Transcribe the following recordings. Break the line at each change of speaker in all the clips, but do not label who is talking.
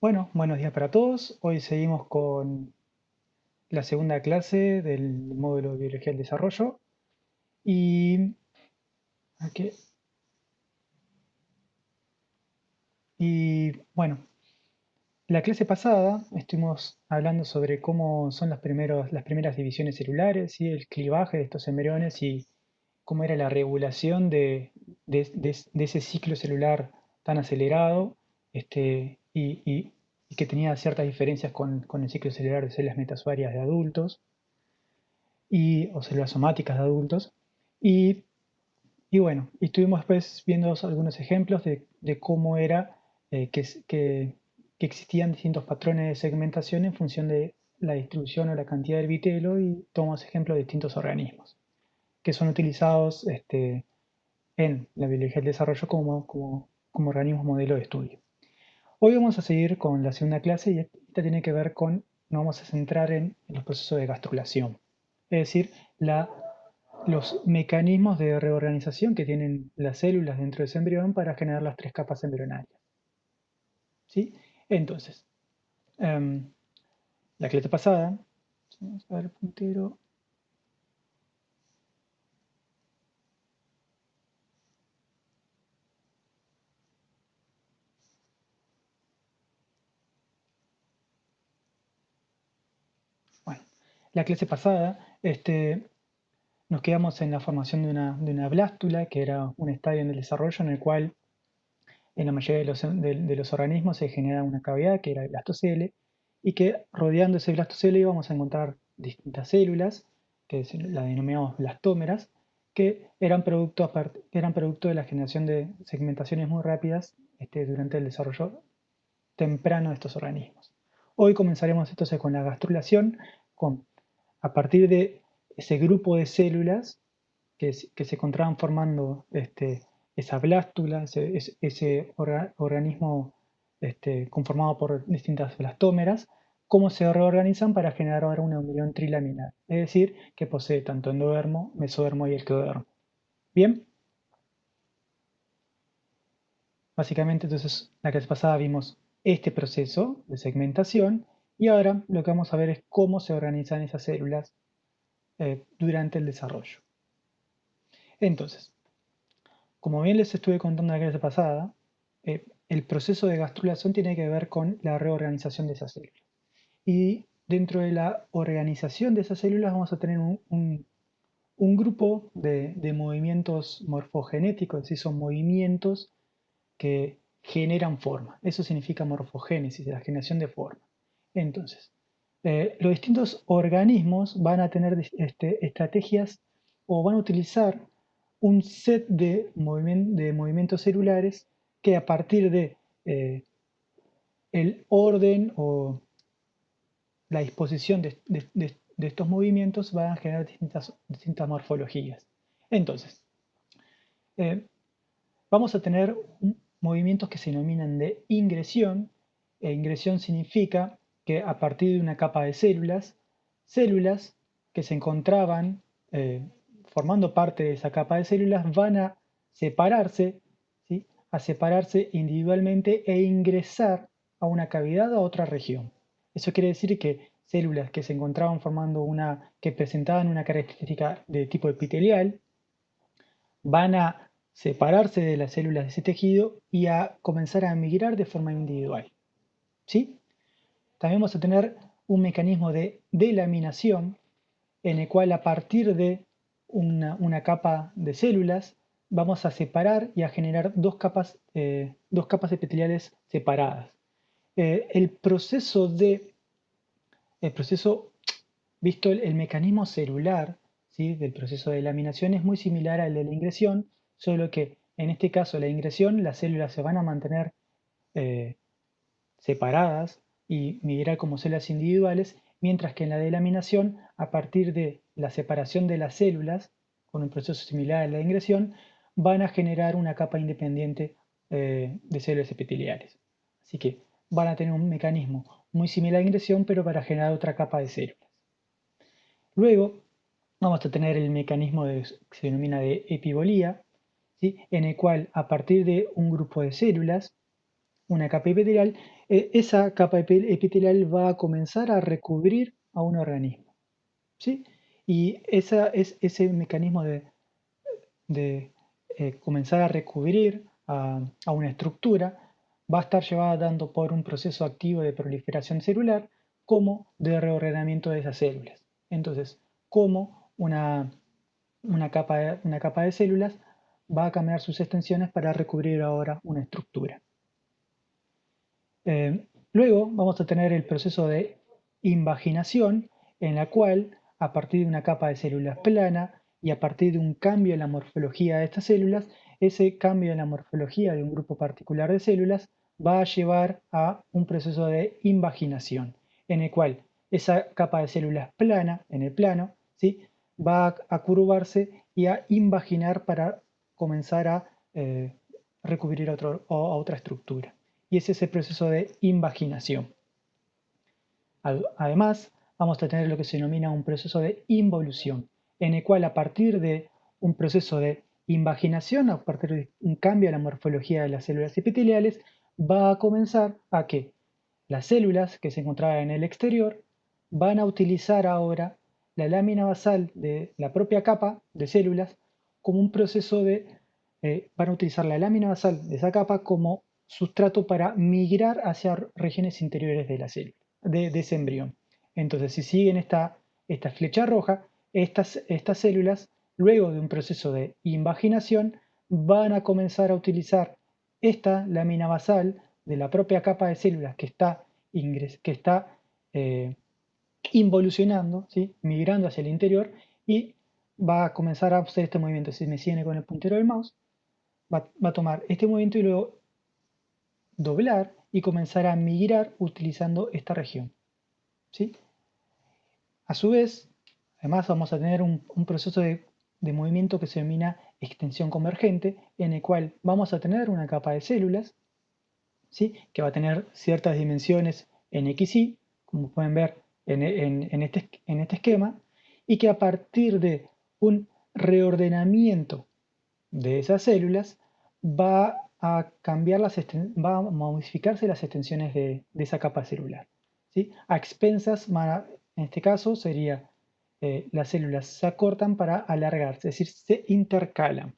Bueno, buenos días para todos. Hoy seguimos con la segunda clase del módulo de Biología del Desarrollo. Y, aquí- bueno, la clase pasada estuvimos hablando sobre cómo son las primeras divisiones celulares y el clivaje de estos embriones y cómo era la regulación de ese ciclo celular tan acelerado y que tenía ciertas diferencias con el ciclo celular de células metasuarias de adultos. O células somáticas de adultos. Y, y bueno, estuvimos después viendo algunos ejemplos de cómo era que existían distintos patrones de segmentación en función de la distribución o la cantidad del vitelo y tomamos ejemplos de distintos organismos que son utilizados en la biología del desarrollo como organismos modelo de estudio. Hoy vamos a seguir con la segunda clase y esta tiene que ver nos vamos a centrar en los procesos de gastrulación, es decir, los mecanismos de reorganización que tienen las células dentro de ese embrión para generar las tres capas embrionarias. ¿Sí? Entonces, em, la clase pasada, vamos a ver el puntero. Bueno, la clase pasada nos quedamos en la formación de una blástula, que era un estadio en el desarrollo en el cual en la mayoría de los organismos se genera una cavidad que era el blastocele y que rodeando ese blastocele íbamos a encontrar distintas células, que las denominamos blastómeras, que eran producto de la generación de segmentaciones muy rápidas durante el desarrollo temprano de estos organismos. Hoy comenzaremos entonces con la gastrulación, a partir de ese grupo de células que se encontraban formando esa blástula, ese organismo conformado por distintas blastómeras, cómo se reorganizan para generar ahora un embrión trilaminar, es decir, que posee tanto endodermo, mesodermo y ectodermo. Bien, básicamente entonces la clase pasada vimos este proceso de segmentación y ahora lo que vamos a ver es cómo se organizan esas células durante el desarrollo. Entonces, como bien les estuve contando la clase pasada, el proceso de gastrulación tiene que ver con la reorganización de esas células. Y dentro de la organización de esas células vamos a tener un grupo de movimientos morfogenéticos, es decir, son movimientos que generan forma. Eso significa morfogénesis, la generación de forma. Entonces, los distintos organismos van a tener estrategias o van a utilizar un set de movimientos celulares que a partir de el orden o la disposición de estos movimientos van a generar distintas morfologías. Entonces, eh, vamos a tener movimientos que se denominan de ingresión. Ingresión significa que a partir de una capa de células que se encontraban formando parte de esa capa de células van a separarse, ¿sí? A separarse individualmente e ingresar a una cavidad o a otra región. Eso quiere decir que células que se encontraban que presentaban una característica de tipo epitelial, van a separarse de las células de ese tejido y a comenzar a migrar de forma individual. ¿Sí? También vamos a tener un mecanismo de delaminación en el cual a partir de una capa de células vamos a separar y a generar dos capas epiteliales separadas. El proceso el proceso, visto el mecanismo celular, ¿sí?, del proceso de laminación es muy similar al de la ingresión, solo que en este caso la ingresión las células se van a mantener eh, separadas y migrar como células individuales, mientras que en la delaminación, a partir de la separación de las células, con un proceso similar a la ingresión, van a generar una capa independiente de células epiteliales. Así que van a tener un mecanismo muy similar a la ingresión, pero para generar otra capa de células. Luego vamos a tener el mecanismo que se denomina de epibolía, ¿sí?, en el cual a partir de un grupo de células una capa epitelial, esa capa epitelial va a comenzar a recubrir a un organismo, ¿sí? Y ese mecanismo de comenzar a recubrir a una estructura va a estar llevada dando por un proceso activo de proliferación celular como de reordenamiento de esas células. Entonces, como una capa de células va a cambiar sus extensiones para recubrir ahora una estructura. Luego vamos a tener el proceso de invaginación, en la cual, a partir de una capa de células plana y a partir de un cambio en la morfología de estas células, ese cambio en la morfología de un grupo particular de células va a llevar a un proceso de invaginación, en el cual esa capa de células plana, en el plano, ¿sí? va a curvarse y a invaginar para comenzar a recubrir a otra estructura. Y es ese proceso de invaginación. Además, vamos a tener lo que se denomina un proceso de involución, en el cual a partir de un proceso de invaginación, a partir de un cambio en la morfología de las células epiteliales, va a comenzar a que las células que se encontraban en el exterior van a utilizar ahora la lámina basal de la propia capa de células como un proceso van a utilizar la lámina basal de esa capa como sustrato para migrar hacia regiones interiores de la célula, de ese embrión. Entonces, si siguen esta flecha roja, estas células, luego de un proceso de invaginación, van a comenzar a utilizar esta lámina basal de la propia capa de células que está eh, involucionando, ¿sí? Migrando hacia el interior y va a comenzar a hacer este movimiento. Si me siguen con el puntero del mouse, va a tomar este movimiento y luego doblar y comenzar a migrar utilizando esta región, ¿sí? A su vez, además vamos a tener un proceso de movimiento que se denomina extensión convergente, en el cual vamos a tener una capa de células, ¿sí? Que va a tener ciertas dimensiones en XY, como pueden ver en este esquema, y que a partir de un reordenamiento de esas células va a va a modificarse las extensiones de esa capa celular, ¿sí? A expensas, en este caso sería las células se acortan para alargarse, es decir, se intercalan.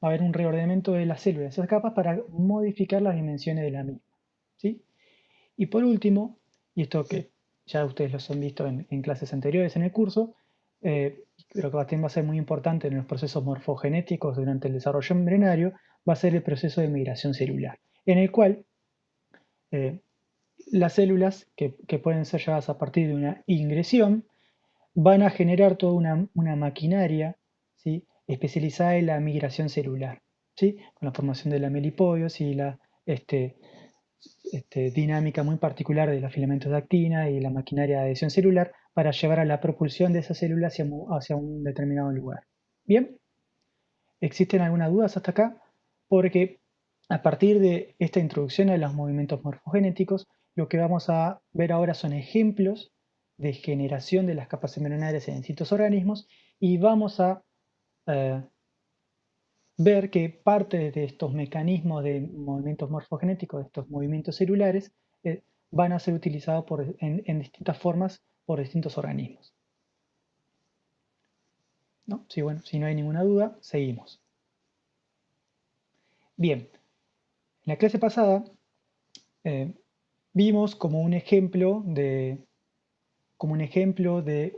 Va a haber un reordenamiento de las células, de esas capas, para modificar las dimensiones de la misma, ¿sí? Y por último, y esto que ya ustedes los han visto en clases anteriores en el curso, pero que también va a ser muy importante en los procesos morfogenéticos durante el desarrollo embrionario, va a ser el proceso de migración celular, en el cual eh, las células que pueden ser llevadas a partir de una ingresión van a generar toda una maquinaria, ¿sí? Especializada en la migración celular, ¿sí? Con la formación de lamelipoios y la dinámica muy particular de los filamentos de actina y la maquinaria de adhesión celular para llevar a la propulsión de esa célula hacia un determinado lugar. Bien, ¿existen algunas dudas hasta acá? Porque a partir de esta introducción a los movimientos morfogenéticos, lo que vamos a ver ahora son ejemplos de generación de las capas embrionarias en distintos organismos y vamos a eh, ver que parte de estos mecanismos de movimientos morfogenéticos, de estos movimientos celulares, van a ser utilizados en distintas formas por distintos organismos, ¿no? Sí, bueno, si no hay ninguna duda, seguimos. Bien, en la clase pasada eh, vimos como un ejemplo de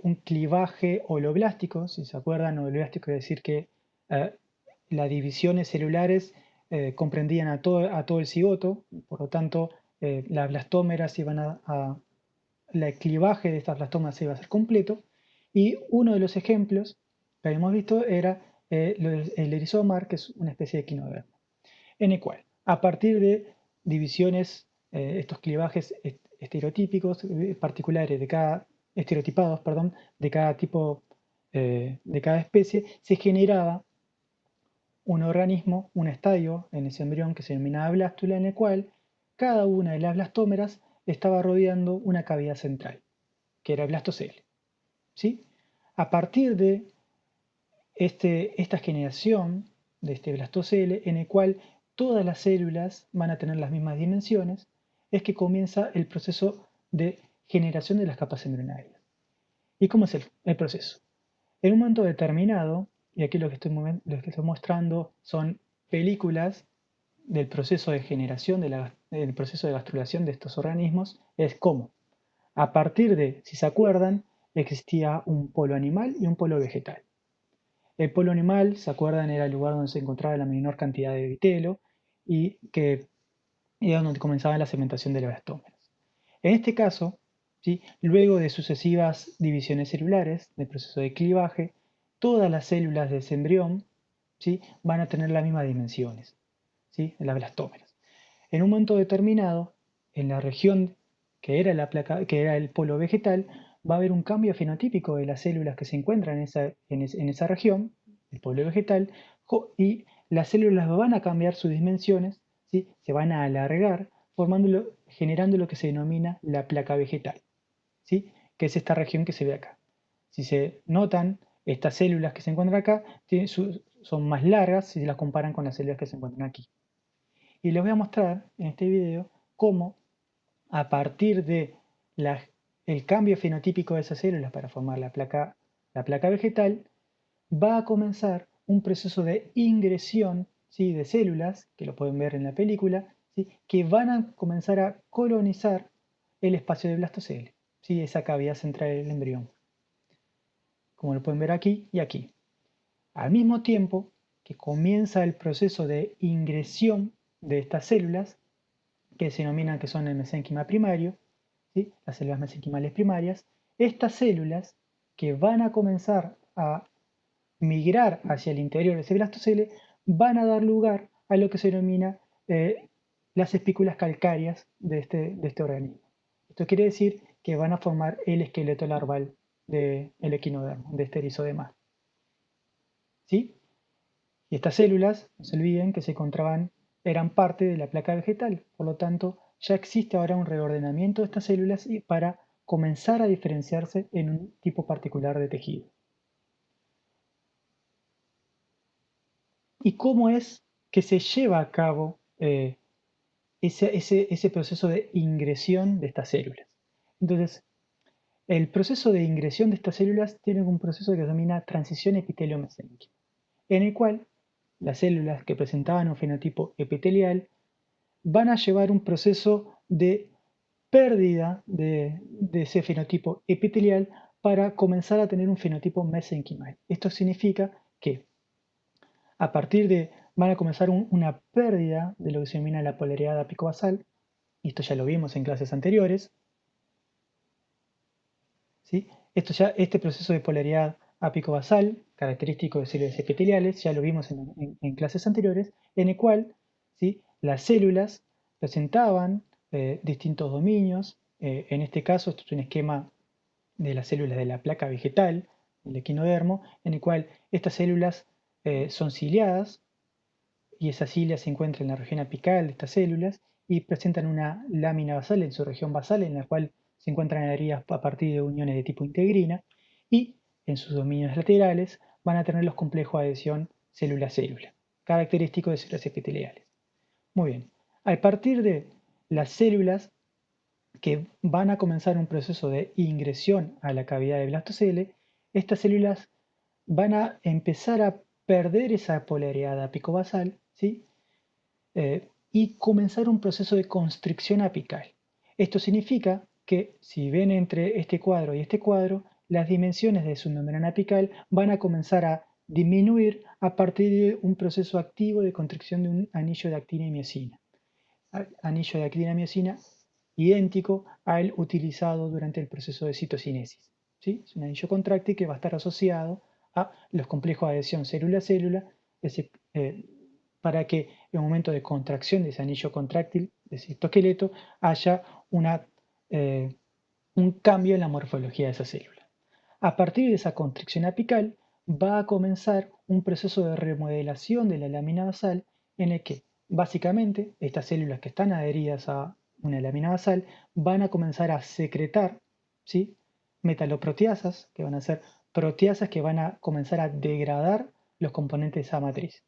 un clivaje holoblástico. Si se acuerdan, holoblástico es decir que eh, las divisiones celulares comprendían a todo el cigoto, por lo tanto las blastómeras el clivaje de estas blastomas iba a ser completo, y uno de los ejemplos que habíamos visto era el erizomar, que es una especie de equinodermo, en el cual, a partir de divisiones, estos clivajes estereotípicos, particulares de cada, estereotipados, perdón, de cada tipo, de cada especie, se generaba un organismo, un estadio en ese embrión que se denominaba blástula, en el cual cada una de las blastómeras estaba rodeando una cavidad central, que era el blastocele, ¿sí? A partir de esta generación de este blastocele, en el cual todas las células van a tener las mismas dimensiones, es que comienza el proceso de generación de las capas embrionarias. ¿Y cómo es el proceso? En un momento determinado, y aquí lo que estoy mostrando son películas del proceso de generación, del proceso de gastrulación de estos organismos, es como, a partir de, si se acuerdan, existía un polo animal y un polo vegetal. El polo animal, se acuerdan, era el lugar donde se encontraba la menor cantidad de vitelo y que era donde comenzaba la segmentación de los blastómeros. En este caso, ¿sí? Luego de sucesivas divisiones celulares, del proceso de clivaje, todas las células de ese embrión, ¿sí? Van a tener las mismas dimensiones, ¿sí? De las blastómeras. En un momento determinado, en la región que era el polo vegetal, va a haber un cambio fenotípico de las células que se encuentran en esa región, el polo vegetal, y las células van a cambiar sus dimensiones, ¿sí? Se van a alargar, generando lo que se denomina la placa vegetal, ¿sí? Que es esta región que se ve acá. Si se notan, estas células que se encuentran acá son más largas si se las comparan con las células que se encuentran aquí. Y les voy a mostrar en este video cómo a partir de el cambio fenotípico de esas células para formar la placa vegetal, va a comenzar un proceso de ingresión, ¿sí? De células, que lo pueden ver en la película, ¿sí? Que van a comenzar a colonizar el espacio de blastocele, ¿sí? Esa cavidad central del embrión, como lo pueden ver aquí y aquí. Al mismo tiempo que comienza el proceso de ingresión de estas células, que se denominan que son el mesénquima primario, ¿sí? Las células mesenquimales primarias, estas células que van a comenzar a migrar hacia el interior de ese blastocele van a dar lugar a lo que se denomina las espículas calcáreas de este organismo. Esto quiere decir que van a formar el esqueleto larval del equinodermo, de este erizodema. ¿Sí? Y estas células, no se olviden que se encontraban, eran parte de la placa vegetal, por lo tanto ya existe ahora un reordenamiento de estas células para comenzar a diferenciarse en un tipo particular de tejido. ¿Y cómo es que se lleva a cabo ese proceso de ingresión de estas células? Entonces, el proceso de ingresión de estas células tiene un proceso que se denomina transición epitelio-mesénquica, en el cual las células que presentaban un fenotipo epitelial van a llevar un proceso de pérdida de ese fenotipo epitelial para comenzar a tener un fenotipo mesenquimal. Esto significa que a partir de van a comenzar una pérdida de lo que se denomina la polaridad apicobasal, y esto ya lo vimos en clases anteriores, ¿sí? Este proceso de polaridad apicobasal, característico de células epiteliales, ya lo vimos en clases anteriores, en el cual, ¿sí? Las células presentaban distintos dominios. En este caso, esto es un esquema de las células de la placa vegetal, el equinodermo, en el cual estas células son ciliadas, y esa cilia se encuentra en la región apical de estas células y presentan una lámina basal en su región basal, en la cual se encuentran adheridas a partir de uniones de tipo integrina, y en sus dominios laterales van a tener los complejos de adhesión célula-célula, característicos de células epiteliales. Muy bien, a partir de las células que van a comenzar un proceso de ingresión a la cavidad de blastocele, estas células van a empezar a perder esa polaridad apicobasal, ¿sí? Y comenzar un proceso de constricción apical. Esto significa que si ven entre este cuadro y este cuadro, las dimensiones de su membrana apical van a comenzar a disminuir a partir de un proceso activo de constricción de un anillo de actina y miosina. Anillo de actina y miosina idéntico al utilizado durante el proceso de citocinesis. ¿Sí? Es un anillo contráctil que va a estar asociado a los complejos de adhesión célula-célula, para que en el momento de contracción de ese anillo contráctil, de ese citoesqueleto, haya un cambio en la morfología de esa célula. A partir de esa constricción apical, va a comenzar un proceso de remodelación de la lámina basal en el que, básicamente, estas células que están adheridas a una lámina basal van a comenzar a secretar, ¿sí? Metaloproteasas, que van a ser proteasas que van a comenzar a degradar los componentes de esa matriz.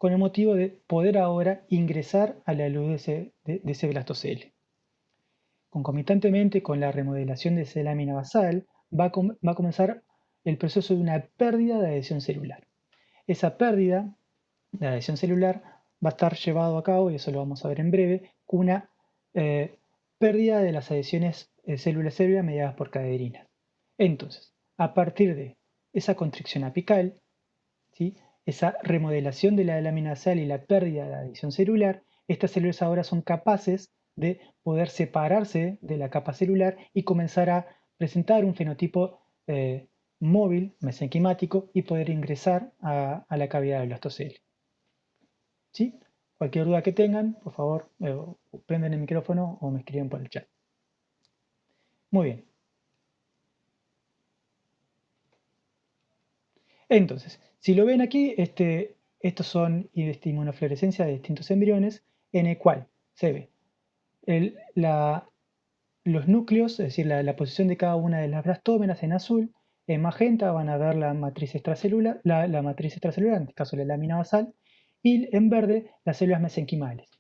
con el motivo de poder ahora ingresar a la luz de ese blastocele. Concomitantemente con la remodelación de esa lámina basal, va a comenzar el proceso de una pérdida de adhesión celular. Esa pérdida de adhesión celular va a estar llevado a cabo, y eso lo vamos a ver en breve, con una pérdida de las adhesiones célula-célula mediadas por caderinas. Entonces, a partir de esa constricción apical, ¿sí?, esa remodelación de la lámina basal y la pérdida de la adhesión celular, estas células ahora son capaces de poder separarse de la capa celular y comenzar a presentar un fenotipo móvil, mesenquimático, y poder ingresar a la cavidad del blastocele. ¿Sí? Cualquier duda que tengan, por favor, prenden el micrófono o me escriben por el chat. Muy bien. Entonces, si lo ven aquí, estos son inmunofluorescencia de distintos embriones, en el cual se ve los núcleos, es decir, la posición de cada una de las blastómeras en azul. En magenta van a ver la matriz extracelular, la matriz extracelular, en este caso la lámina basal, y en verde las células mesenquimales.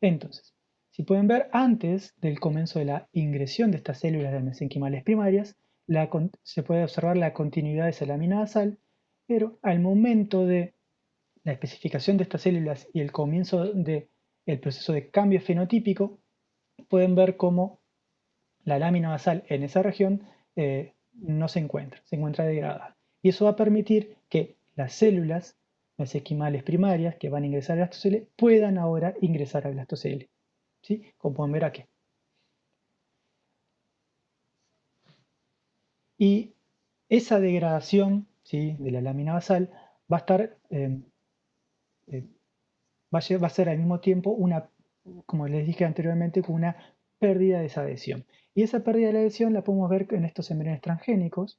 Entonces, si pueden ver, antes del comienzo de la ingresión de estas células de mesenquimales primarias, se puede observar la continuidad de esa lámina basal, pero al momento de la especificación de estas células y el comienzo del proceso de cambio fenotípico, pueden ver cómo la lámina basal en esa región no se encuentra degradada. Y eso va a permitir que las células mesenquimales primarias que van a ingresar al blastocele puedan ahora ingresar al blastocele, ¿sí?, como pueden ver aquí. Y esa degradación, ¿sí?, de la lámina basal va a estar, va a ser al mismo tiempo como les dije anteriormente, con una pérdida de esa adhesión. Y esa pérdida de la adhesión la podemos ver en estos embriones transgénicos,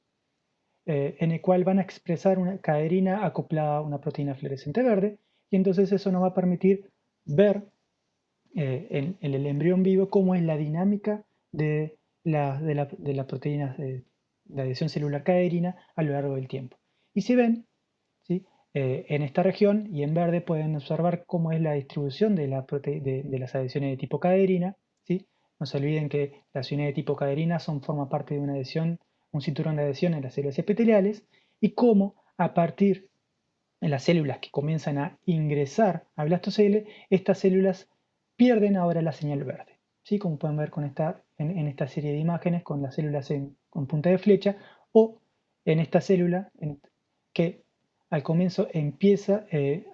en el cual van a expresar una caderina acoplada a una proteína fluorescente verde, y entonces eso nos va a permitir ver en el embrión vivo cómo es la dinámica de la proteína de adhesión celular caderina a lo largo del tiempo. Y si ven, ¿sí?, en esta región y en verde pueden observar cómo es la distribución de las adhesiones de tipo caderina, ¿sí? No se olviden que las adhesiones de tipo caderina forman parte de una adhesión, un cinturón de adhesión en las células epiteliales, y cómo a partir de las células que comienzan a ingresar al blastocele, estas células pierden ahora la señal verde, ¿sí?, como pueden ver en esta serie de imágenes con las células con punta de flecha, o en esta célula que al comienzo empieza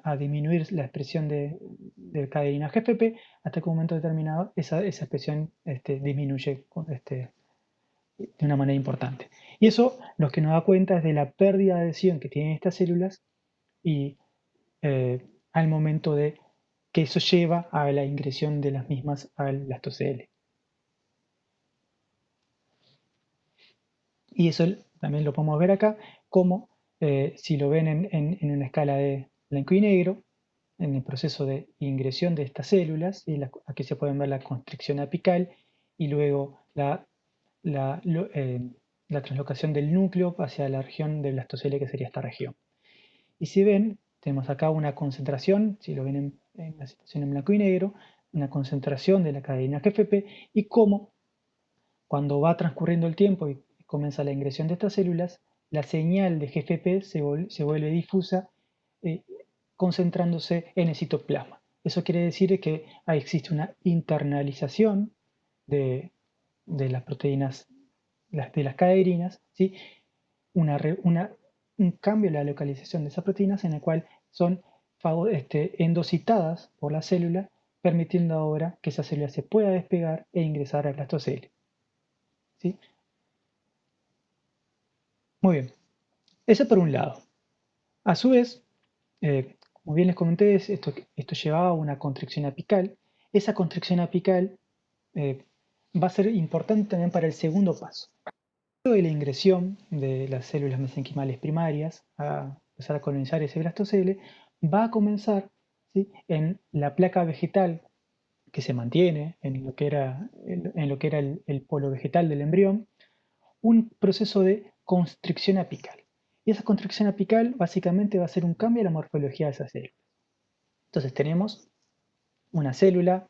a disminuir la expresión de caderina GFP, hasta que en un momento determinado esa expresión disminuye de una manera importante. Y eso lo que nos da cuenta es de la pérdida de adhesión que tienen estas células y al momento de que eso lleva a la ingresión de las mismas al blastocele. Y eso también lo podemos ver acá, como si lo ven en una escala de blanco y negro, en el proceso de ingresión de estas células, y aquí se pueden ver la constricción apical y luego la translocación del núcleo hacia la región del blastocele, que sería esta región. Y si ven, tenemos acá una concentración, si lo ven en la situación en blanco y negro, una concentración de la cadena GFP, y cómo cuando va transcurriendo el tiempo y comienza la ingresión de estas células, la señal de GFP se vuelve difusa, eh, concentrándose en el citoplasma. Eso quiere decir que existe una internalización de las proteínas, de las caderinas, ¿sí?, un cambio en la localización de esas proteínas, en el cual son endocitadas por la célula, permitiendo ahora que esa célula se pueda despegar e ingresar al blastocele, ¿sí? Muy bien, eso por un lado. A su vez, como bien les comenté, esto llevaba a una constricción apical. Esa constricción apical va a ser importante también para el segundo paso. Luego de la ingresión de las células mesenquimales primarias a empezar a colonizar ese blastocele, va a comenzar, ¿sí?, en la placa vegetal que se mantiene en lo que era el polo vegetal del embrión, un proceso de constricción apical. Y esa constricción apical básicamente va a ser un cambio en la morfología de esas células. Entonces tenemos una célula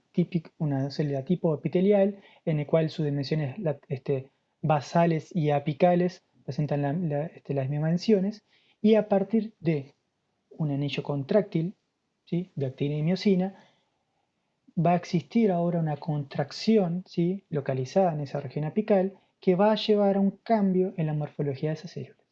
una célula tipo epitelial en el cual sus dimensiones basales y apicales presentan las mismas dimensiones, y a partir de un anillo contráctil, ¿sí?, de actina y miosina, va a existir ahora una contracción, ¿sí?, localizada en esa región apical, que va a llevar a un cambio en la morfología de esas células,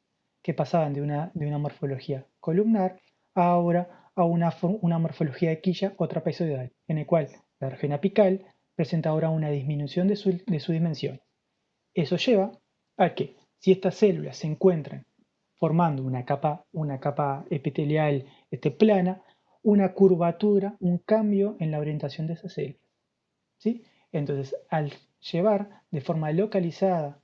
que pasaban de una morfología columnar a ahora a una morfología de quilla o trapezoidal, en el cual la región apical presenta ahora una disminución de su dimensión. Eso lleva a que, si estas células se encuentran formando una capa epitelial plana, una curvatura, un cambio en la orientación de esas células, ¿sí? Entonces, al llevar de forma localizada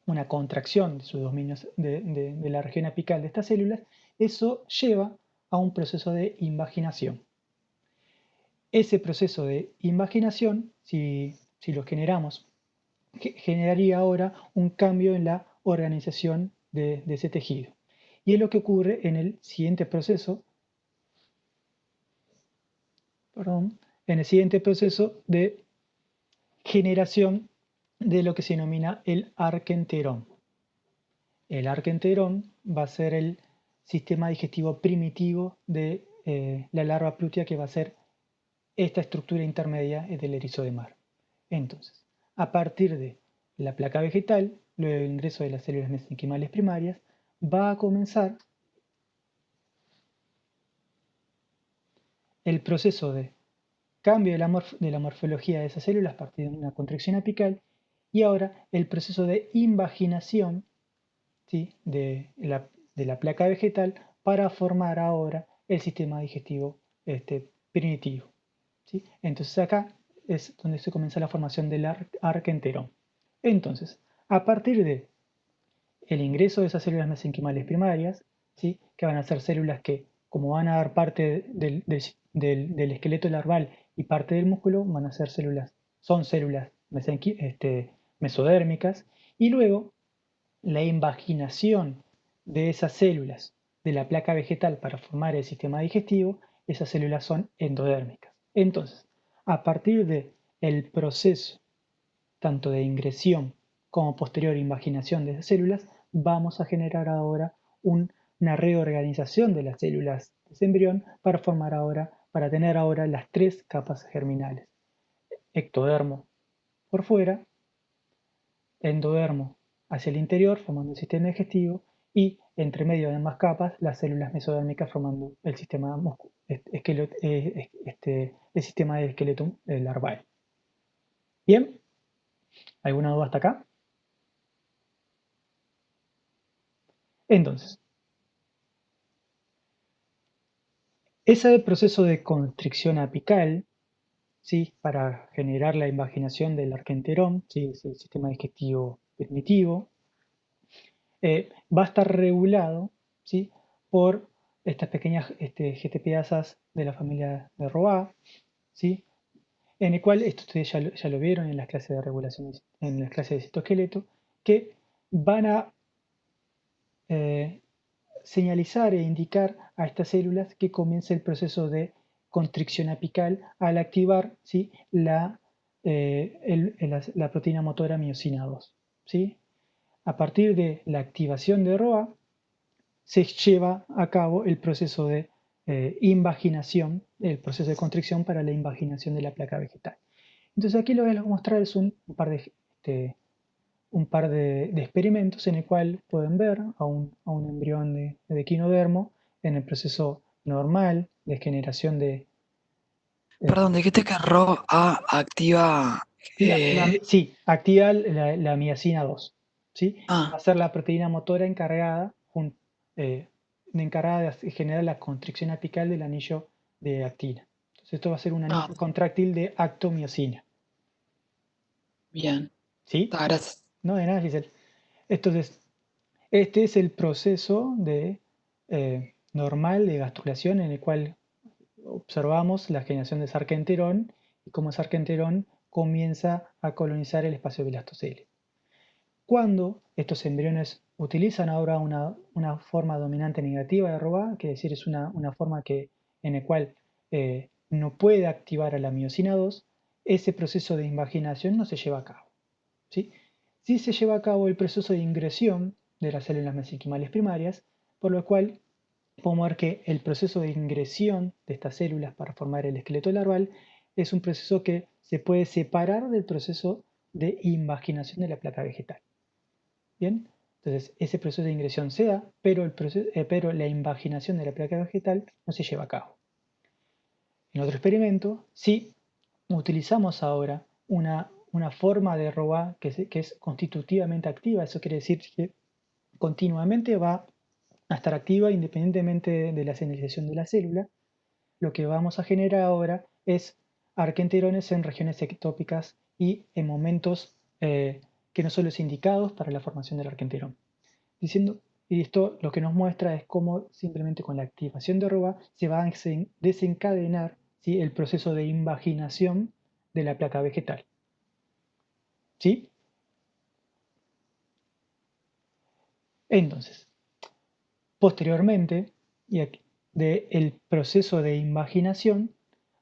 una contracción de sus dominios de la región apical de estas células, eso lleva a un proceso de invaginación. Ese proceso de invaginación, si lo generamos, generaría ahora un cambio en la organización de ese tejido. Y es lo que ocurre en el siguiente proceso, de generación de lo que se denomina el arquenterón. El arquenterón va a ser el sistema digestivo primitivo de la larva plutia, que va a ser esta estructura intermedia del erizo de mar. Entonces, a partir de la placa vegetal, luego del ingreso de las células mesenquimales primarias, va a comenzar el proceso de cambio de la morfología de esas células a partir de una contracción apical, y ahora el proceso de invaginación, ¿sí?, de la placa vegetal, para formar ahora el sistema digestivo primitivo, ¿sí? Entonces acá es donde se comienza la formación del arquenterón. Entonces, a partir de el ingreso de esas células mesenquimales primarias, ¿sí?, que van a ser células que, como van a dar parte del esqueleto larval y parte del músculo, son células mesodérmicas, y luego la invaginación de esas células de la placa vegetal para formar el sistema digestivo, esas células son endodérmicas. Entonces, a partir del proceso tanto de ingresión como posterior invaginación de esas células, vamos a generar ahora una reorganización de las células de ese embrión para tener ahora las tres capas germinales: ectodermo por fuera, endodermo hacia el interior formando el sistema digestivo, y entre medio de ambas capas las células mesodérmicas formando el sistema el sistema del esqueleto larval. Bien, ¿alguna duda hasta acá? Entonces, ese proceso de constricción apical, ¿sí?, para generar la invaginación del arquenterón, ¿sí?, el sistema digestivo primitivo, va a estar regulado, ¿sí?, por estas pequeñas GTPasas de la familia de Roa, ¿sí?, en el cual, esto ustedes ya lo vieron en las clases de regulación, en las clases de citoesqueleto, que van a señalizar e indicar a estas células que comienza el proceso de constricción apical al activar, ¿sí?, la proteína motora miosina 2. ¿Sí? A partir de la activación de ROA, se lleva a cabo el proceso de invaginación, el proceso de constricción para la invaginación de la placa vegetal. Entonces aquí lo que les voy a mostrar es un par de experimentos en el cual pueden ver a un embrión de equinodermo en el proceso normal de generación de...
Perdón, dijiste que ROA activa.
Sí, activa la miacina 2, ¿sí? Va a
Ah,
ser la proteína motora eh, encargada de generar la constricción apical del anillo de actina. Entonces esto va a ser un
ah,
anillo contráctil de actomiosina,
bien.
¿sí?
Gracias.
No de nada, Giselle. Entonces, este es el proceso normal de gastrulación, en el cual observamos la generación de sarquenterón y cómo sarquenterón comienza a colonizar el espacio blastocele. Cuando estos embriones utilizan ahora una forma dominante negativa de ROA, que es decir, es una forma en la cual no puede activar a la miosina 2, ese proceso de invaginación no se lleva a cabo. ¿Sí? Sí se lleva a cabo el proceso de ingresión de las células mesenquimales primarias, por lo cual podemos ver que el proceso de ingresión de estas células para formar el esqueleto larval es un proceso que se puede separar del proceso de invaginación de la placa vegetal. Bien, entonces ese proceso de ingresión se da, pero la invaginación de la placa vegetal no se lleva a cabo. En otro experimento, sí utilizamos ahora una forma de ROA que es constitutivamente activa. Eso quiere decir que continuamente va a estar activa independientemente de la señalización de la célula. Lo que vamos a generar ahora es arquenterones en regiones ectópicas y en momentos que no son los indicados para la formación del arquenterón. Y esto lo que nos muestra es cómo simplemente con la activación de ROA se va a desencadenar, ¿sí?, el proceso de invaginación de la placa vegetal. ¿Sí? Entonces, posteriormente, del proceso de invaginación,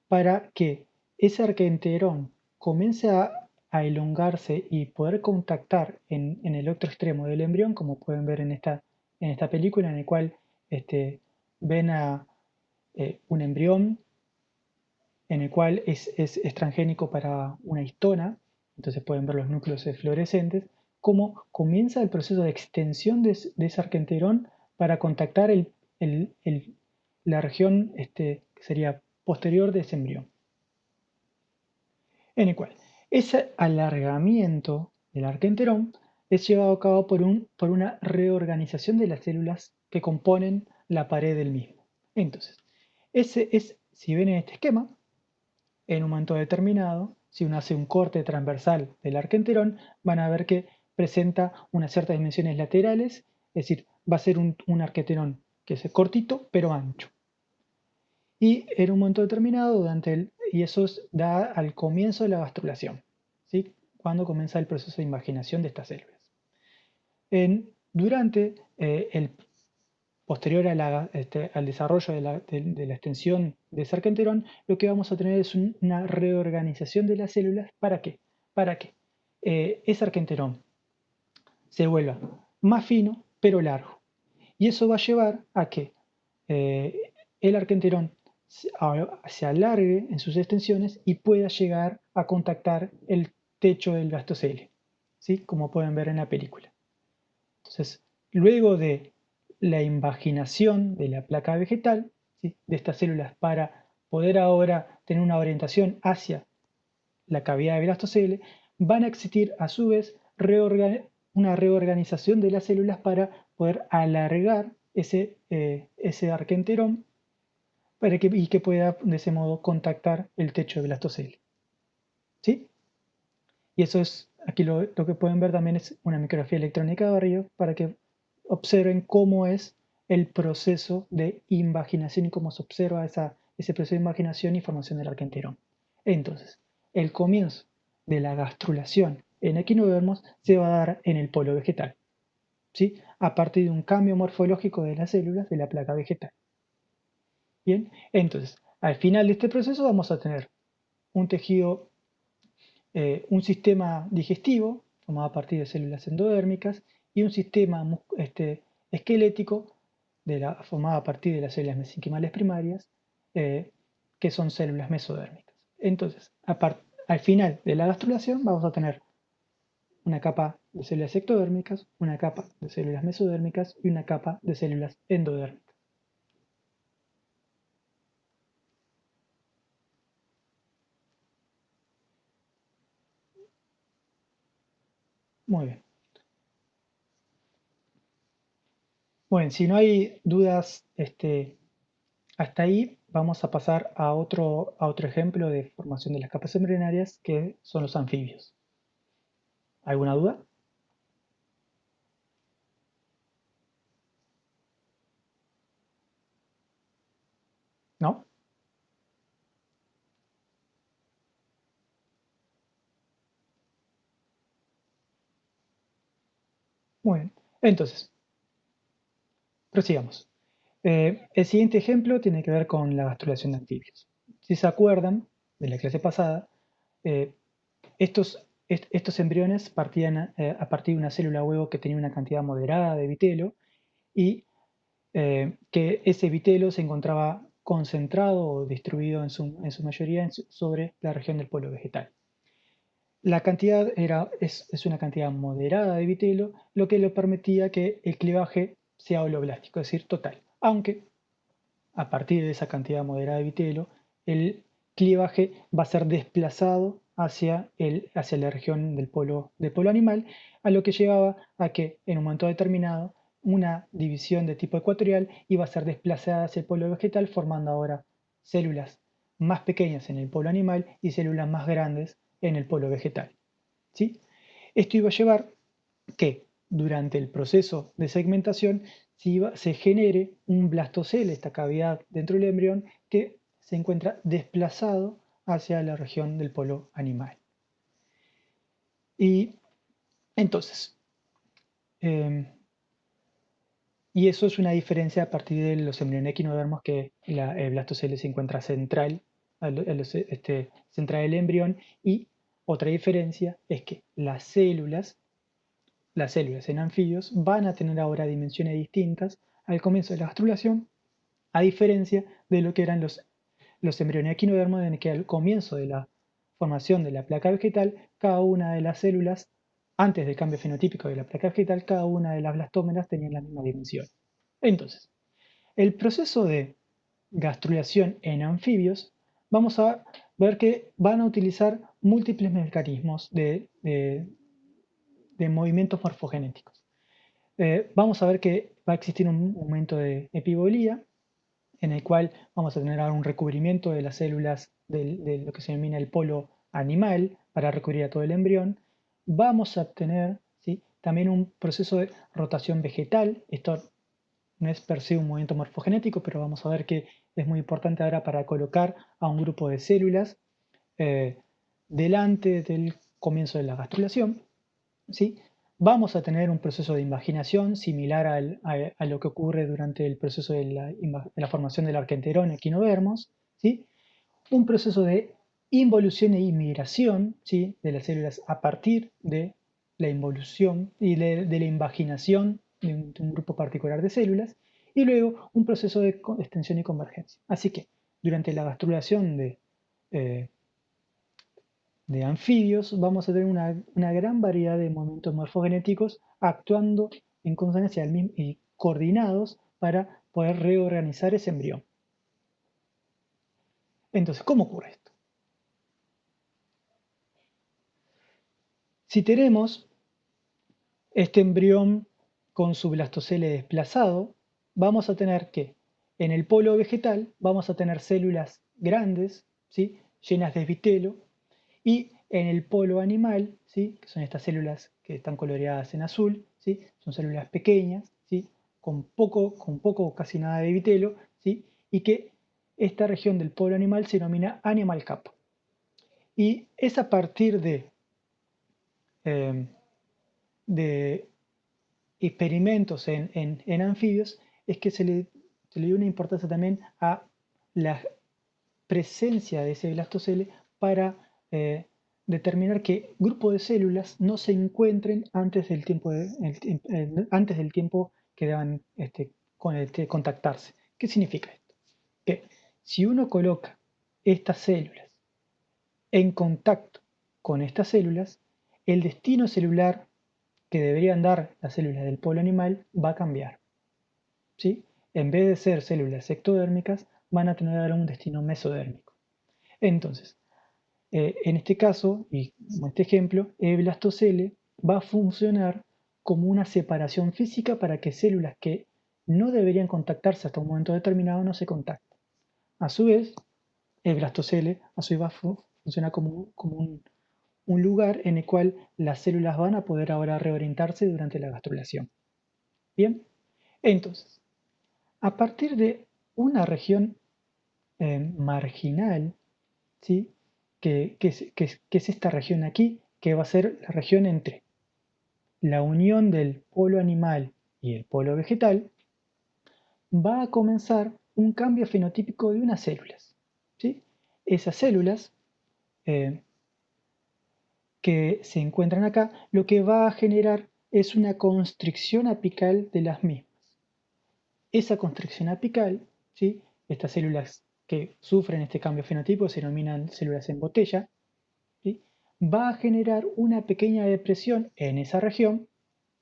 para que ese arquenterón comience a elongarse y poder contactar en el otro extremo del embrión, como pueden ver en esta película, en la cual ven a un embrión en el cual es transgénico para una histona, entonces pueden ver los núcleos fluorescentes, cómo comienza el proceso de extensión de ese arquenterón para contactar la región que sería posterior de ese embrión. En el cual ese alargamiento del arquenterón es llevado a cabo por una reorganización de las células que componen la pared del mismo. Entonces, si ven en este esquema, en un momento determinado, si uno hace un corte transversal del arquenterón, van a ver que presenta unas ciertas dimensiones laterales, es decir, va a ser un arquenterón que es cortito pero ancho. Y en un momento determinado, y eso da al comienzo de la gastrulación, ¿sí?, cuando comienza el proceso de invaginación de estas células. Durante el posterior al desarrollo de la extensión de ese arquenterón, lo que vamos a tener es una reorganización de las células. ¿Para qué? Para que ese arquenterón se vuelva más fino pero largo. Y eso va a llevar a que el arquenterón se alargue en sus extensiones y pueda llegar a contactar el techo del blastocele, ¿sí?, como pueden ver en la película. Entonces, luego de la invaginación de la placa vegetal, ¿sí?, de estas células para poder ahora tener una orientación hacia la cavidad de blastocele, van a existir a su vez una reorganización de las células para poder alargar ese arquenterón y que pueda de ese modo contactar el techo de blastocele. ¿Sí? Y eso es, aquí lo que pueden ver también es una micrografía electrónica de barrido para que observen cómo es el proceso de invaginación y cómo se observa ese proceso de invaginación y formación del arquenterón. Entonces, el comienzo de la gastrulación en equinodermos se va a dar en el polo vegetal, ¿sí?, a partir de un cambio morfológico de las células de la placa vegetal. Bien, entonces, al final de este proceso vamos a tener un tejido, un sistema digestivo formado a partir de células endodérmicas y un sistema esquelético formado a partir de las células mesenquimales primarias, que son células mesodérmicas. Entonces, al final de la gastrulación vamos a tener una capa de células ectodérmicas, una capa de células mesodérmicas y una capa de células endodérmicas. Muy bien. Bueno, si no hay dudas hasta ahí, vamos a pasar a otro ejemplo de formación de las capas embrionarias, que son los anfibios. ¿Alguna duda? ¿No? Muy bien. Entonces, prosigamos. El siguiente ejemplo tiene que ver con la gastrulación de anfibios. Si se acuerdan de la clase pasada, estos embriones partían a partir de una célula huevo que tenía una cantidad moderada de vitelo y que ese vitelo se encontraba concentrado o distribuido en su mayoría sobre la región del polo vegetal. La cantidad es una cantidad moderada de vitelo, lo que le permitía que el clivaje sea holoblástico, es decir, total. Aunque a partir de esa cantidad moderada de vitelo, el clivaje va a ser desplazado hacia la región del polo animal, a lo que llevaba a que en un momento determinado una división de tipo ecuatorial iba a ser desplazada hacia el polo vegetal, formando ahora células más pequeñas en el polo animal y células más grandes en el polo vegetal. ¿Sí? Esto iba a llevar que durante el proceso de segmentación se genere un blastocele, esta cavidad dentro del embrión, que se encuentra desplazado hacia la región del polo animal. Y entonces, y eso es una diferencia a partir de los embriones equinodermos, que el blastocele se encuentra central, central del embrión, y otra diferencia es que las células en anfibios van a tener ahora dimensiones distintas al comienzo de la gastrulación, a diferencia de lo que eran los embriones equinodermos, en que al comienzo de la formación de la placa vegetal, cada una de las células, antes del cambio fenotípico de la placa vegetal, cada una de las blastómeras tenían la misma dimensión. Entonces, el proceso de gastrulación en anfibios, vamos a ver que van a utilizar múltiples mecanismos de movimientos morfogenéticos. Vamos a ver que va a existir un momento de epibolía, en el cual vamos a tener ahora un recubrimiento de las células de lo que se denomina el polo animal para recubrir a todo el embrión. Vamos a tener, ¿sí?, también un proceso de rotación vegetal. Esto no es per se un movimiento morfogenético, pero vamos a ver que es muy importante ahora para colocar a un grupo de células delante del comienzo de la gastrulación, ¿sí? Vamos a tener un proceso de invaginación similar a lo que ocurre durante el proceso de la formación del arquenterón equinodermos, ¿sí? Un proceso de involución e inmigración, ¿sí?, de las células a partir de la involución y de la invaginación de un grupo particular de células, y luego un proceso de extensión y convergencia. Así que durante la gastrulación eh, de anfibios vamos a tener una gran variedad de movimientos morfogenéticos actuando en consonancia y coordinados para poder reorganizar ese embrión. Entonces, ¿cómo ocurre esto? Si tenemos este embrión con su blastocele desplazado, vamos a tener que en el polo vegetal vamos a tener células grandes, ¿sí?, llenas de vitelo, y en el polo animal, ¿sí?, que son estas células que están coloreadas en azul, ¿sí?, son células pequeñas, ¿sí?, con poco o casi nada de vitelo, ¿sí?, y que esta región del polo animal se denomina animal cap. Y es a partir eh, de experimentos en anfibios es que se le dio una importancia también a la presencia de ese blastocele para determinar qué grupo de células no se encuentren antes del tiempo, antes del tiempo que deban contactarse. ¿Qué significa esto? Que si uno coloca estas células en contacto con estas células, el destino celular que deberían dar las células del polo animal va a cambiar, ¿sí? En vez de ser células ectodérmicas, van a tener un destino mesodérmico. Entonces, en este caso, y como este ejemplo, el blastocele va a funcionar como una separación física para que células que no deberían contactarse hasta un momento determinado no se contacten. A su vez, el blastocele a su vez va a funcionar como un lugar en el cual las células van a poder ahora reorientarse durante la gastrulación. Bien, entonces, a partir de una región marginal, ¿sí?, que es esta región aquí, que va a ser la región entre la unión del polo animal y el polo vegetal, va a comenzar un cambio fenotípico de unas células, ¿sí? esas células que se encuentran acá, lo que va a generar es una constricción apical de las mismas. Esa constricción apical, ¿sí? Estas células que sufren este cambio fenotipo se denominan células en botella, ¿sí? Va a generar una pequeña depresión en esa región,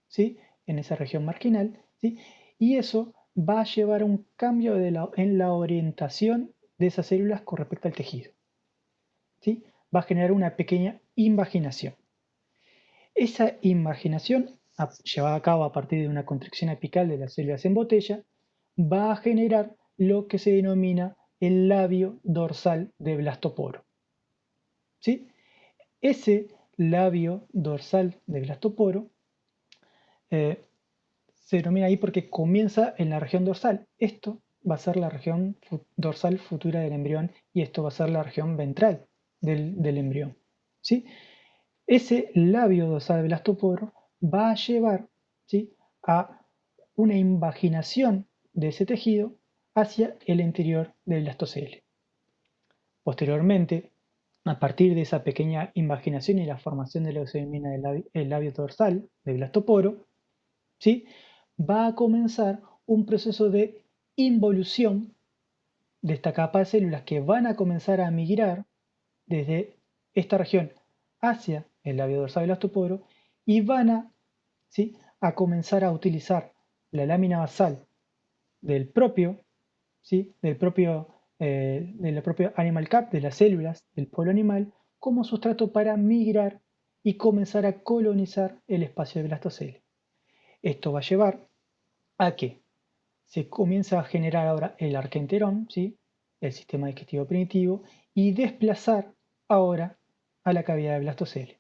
¿sí? En esa región marginal, ¿sí? Y eso va a llevar a un cambio en la orientación de esas células con respecto al tejido, ¿sí? Va a generar una pequeña invaginación. Esa invaginación, llevada a cabo a partir de una contracción apical de las células en botella, va a generar lo que se denomina el labio dorsal de blastoporo, ¿sí? Ese labio dorsal de blastoporo se denomina ahí porque comienza en la región dorsal. Esto va a ser la región dorsal futura del embrión y esto va a ser la región ventral del embrión, ¿sí? Ese labio dorsal de blastoporo va a llevar, ¿sí?, a una invaginación de ese tejido hacia el interior del blastocele. Posteriormente, a partir de esa pequeña invaginación y la formación de lo que se denomina el labio dorsal del blastoporo, ¿sí?, va a comenzar un proceso de involución de esta capa de células que van a comenzar a migrar desde esta región hacia el labio dorsal del blastoporo y van a, ¿sí?, a comenzar a utilizar la lámina basal del propio, ¿sí?, de la propia animal cap, de las células del polo animal, como sustrato para migrar y comenzar a colonizar el espacio del blastocele. Esto va a llevar a que se comienza a generar ahora el arquenterón, ¿sí?, el sistema digestivo primitivo, y desplazar ahora a la cavidad del blastocele,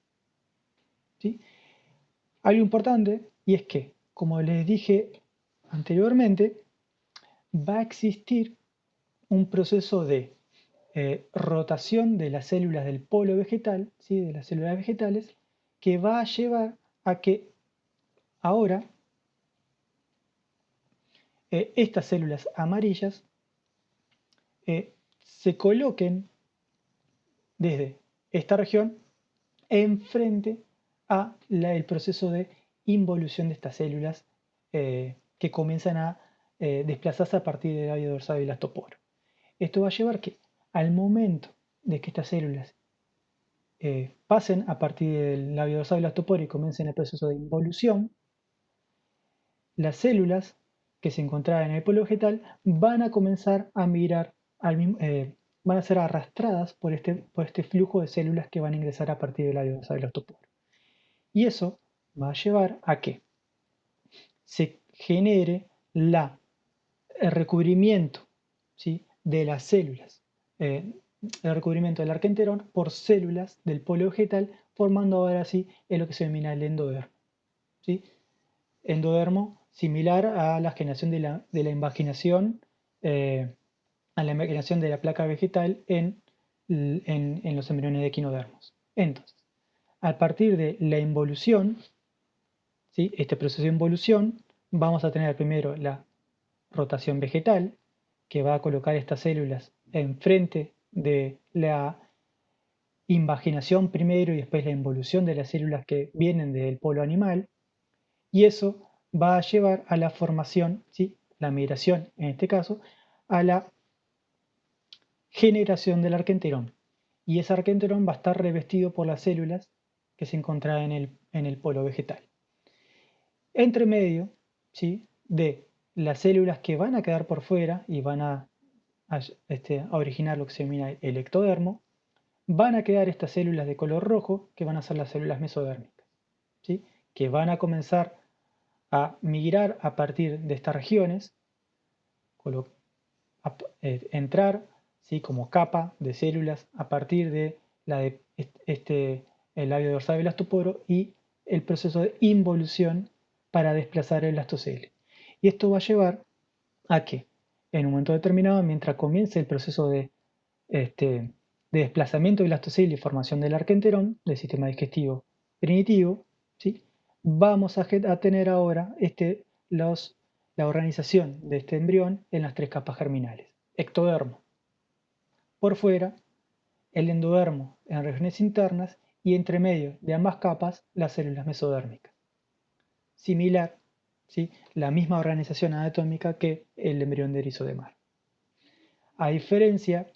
¿sí? Algo importante, y es que, como les dije anteriormente, va a existir un proceso de rotación de las células del polo vegetal, ¿sí?, de las células vegetales, que va a llevar a que ahora estas células amarillas se coloquen desde esta región enfrente a el proceso de involución de estas células que comienzan a desplazarse a partir del labio dorsal del blastoporo. Esto va a llevar que al momento de que estas células pasen a partir del labio dorsal del blastoporo y comiencen el proceso de involución, las células que se encontraban en el polo vegetal van a comenzar a migrar van a ser arrastradas por este flujo de células que van a ingresar a partir del labio dorsal del blastoporo. Y eso va a llevar a que se genere el recubrimiento, ¿sí?, de las células, el recubrimiento del arquenterón por células del polo vegetal, formando ahora sí lo que se denomina el endodermo, ¿sí? Endodermo similar a la generación de la invaginación, a la invaginación de la placa vegetal en los embriones de equinodermos. Entonces, a partir de la involución, ¿sí?, este proceso de involución, vamos a tener primero la rotación vegetal, que va a colocar estas células enfrente de la invaginación primero y después la involución de las células que vienen del polo animal, y eso va a llevar a la formación, ¿sí?, la migración en este caso, a la generación del arquenterón. Y ese arquenterón va a estar revestido por las células que se encontraban en el polo vegetal. Entre medio, ¿sí?, de las células que van a quedar por fuera y van a originar lo que se denomina el ectodermo, van a quedar estas células de color rojo que van a ser las células mesodérmicas, ¿sí?, que van a comenzar a migrar a partir de estas regiones, entrar, ¿sí?, como capa de células a partir de el labio dorsal del blastoporo y el proceso de involución para desplazar el blastocele. Y esto va a llevar a que en un momento determinado, mientras comience el proceso de desplazamiento del blastocele y formación del arquenterón, del sistema digestivo primitivo, ¿sí?, vamos a tener ahora la organización de este embrión en las tres capas germinales. Ectodermo por fuera, el endodermo en regiones internas y entre medio de ambas capas las células mesodérmicas. Similar, ¿sí? La misma organización anatómica que el embrión de erizo de mar. A diferencia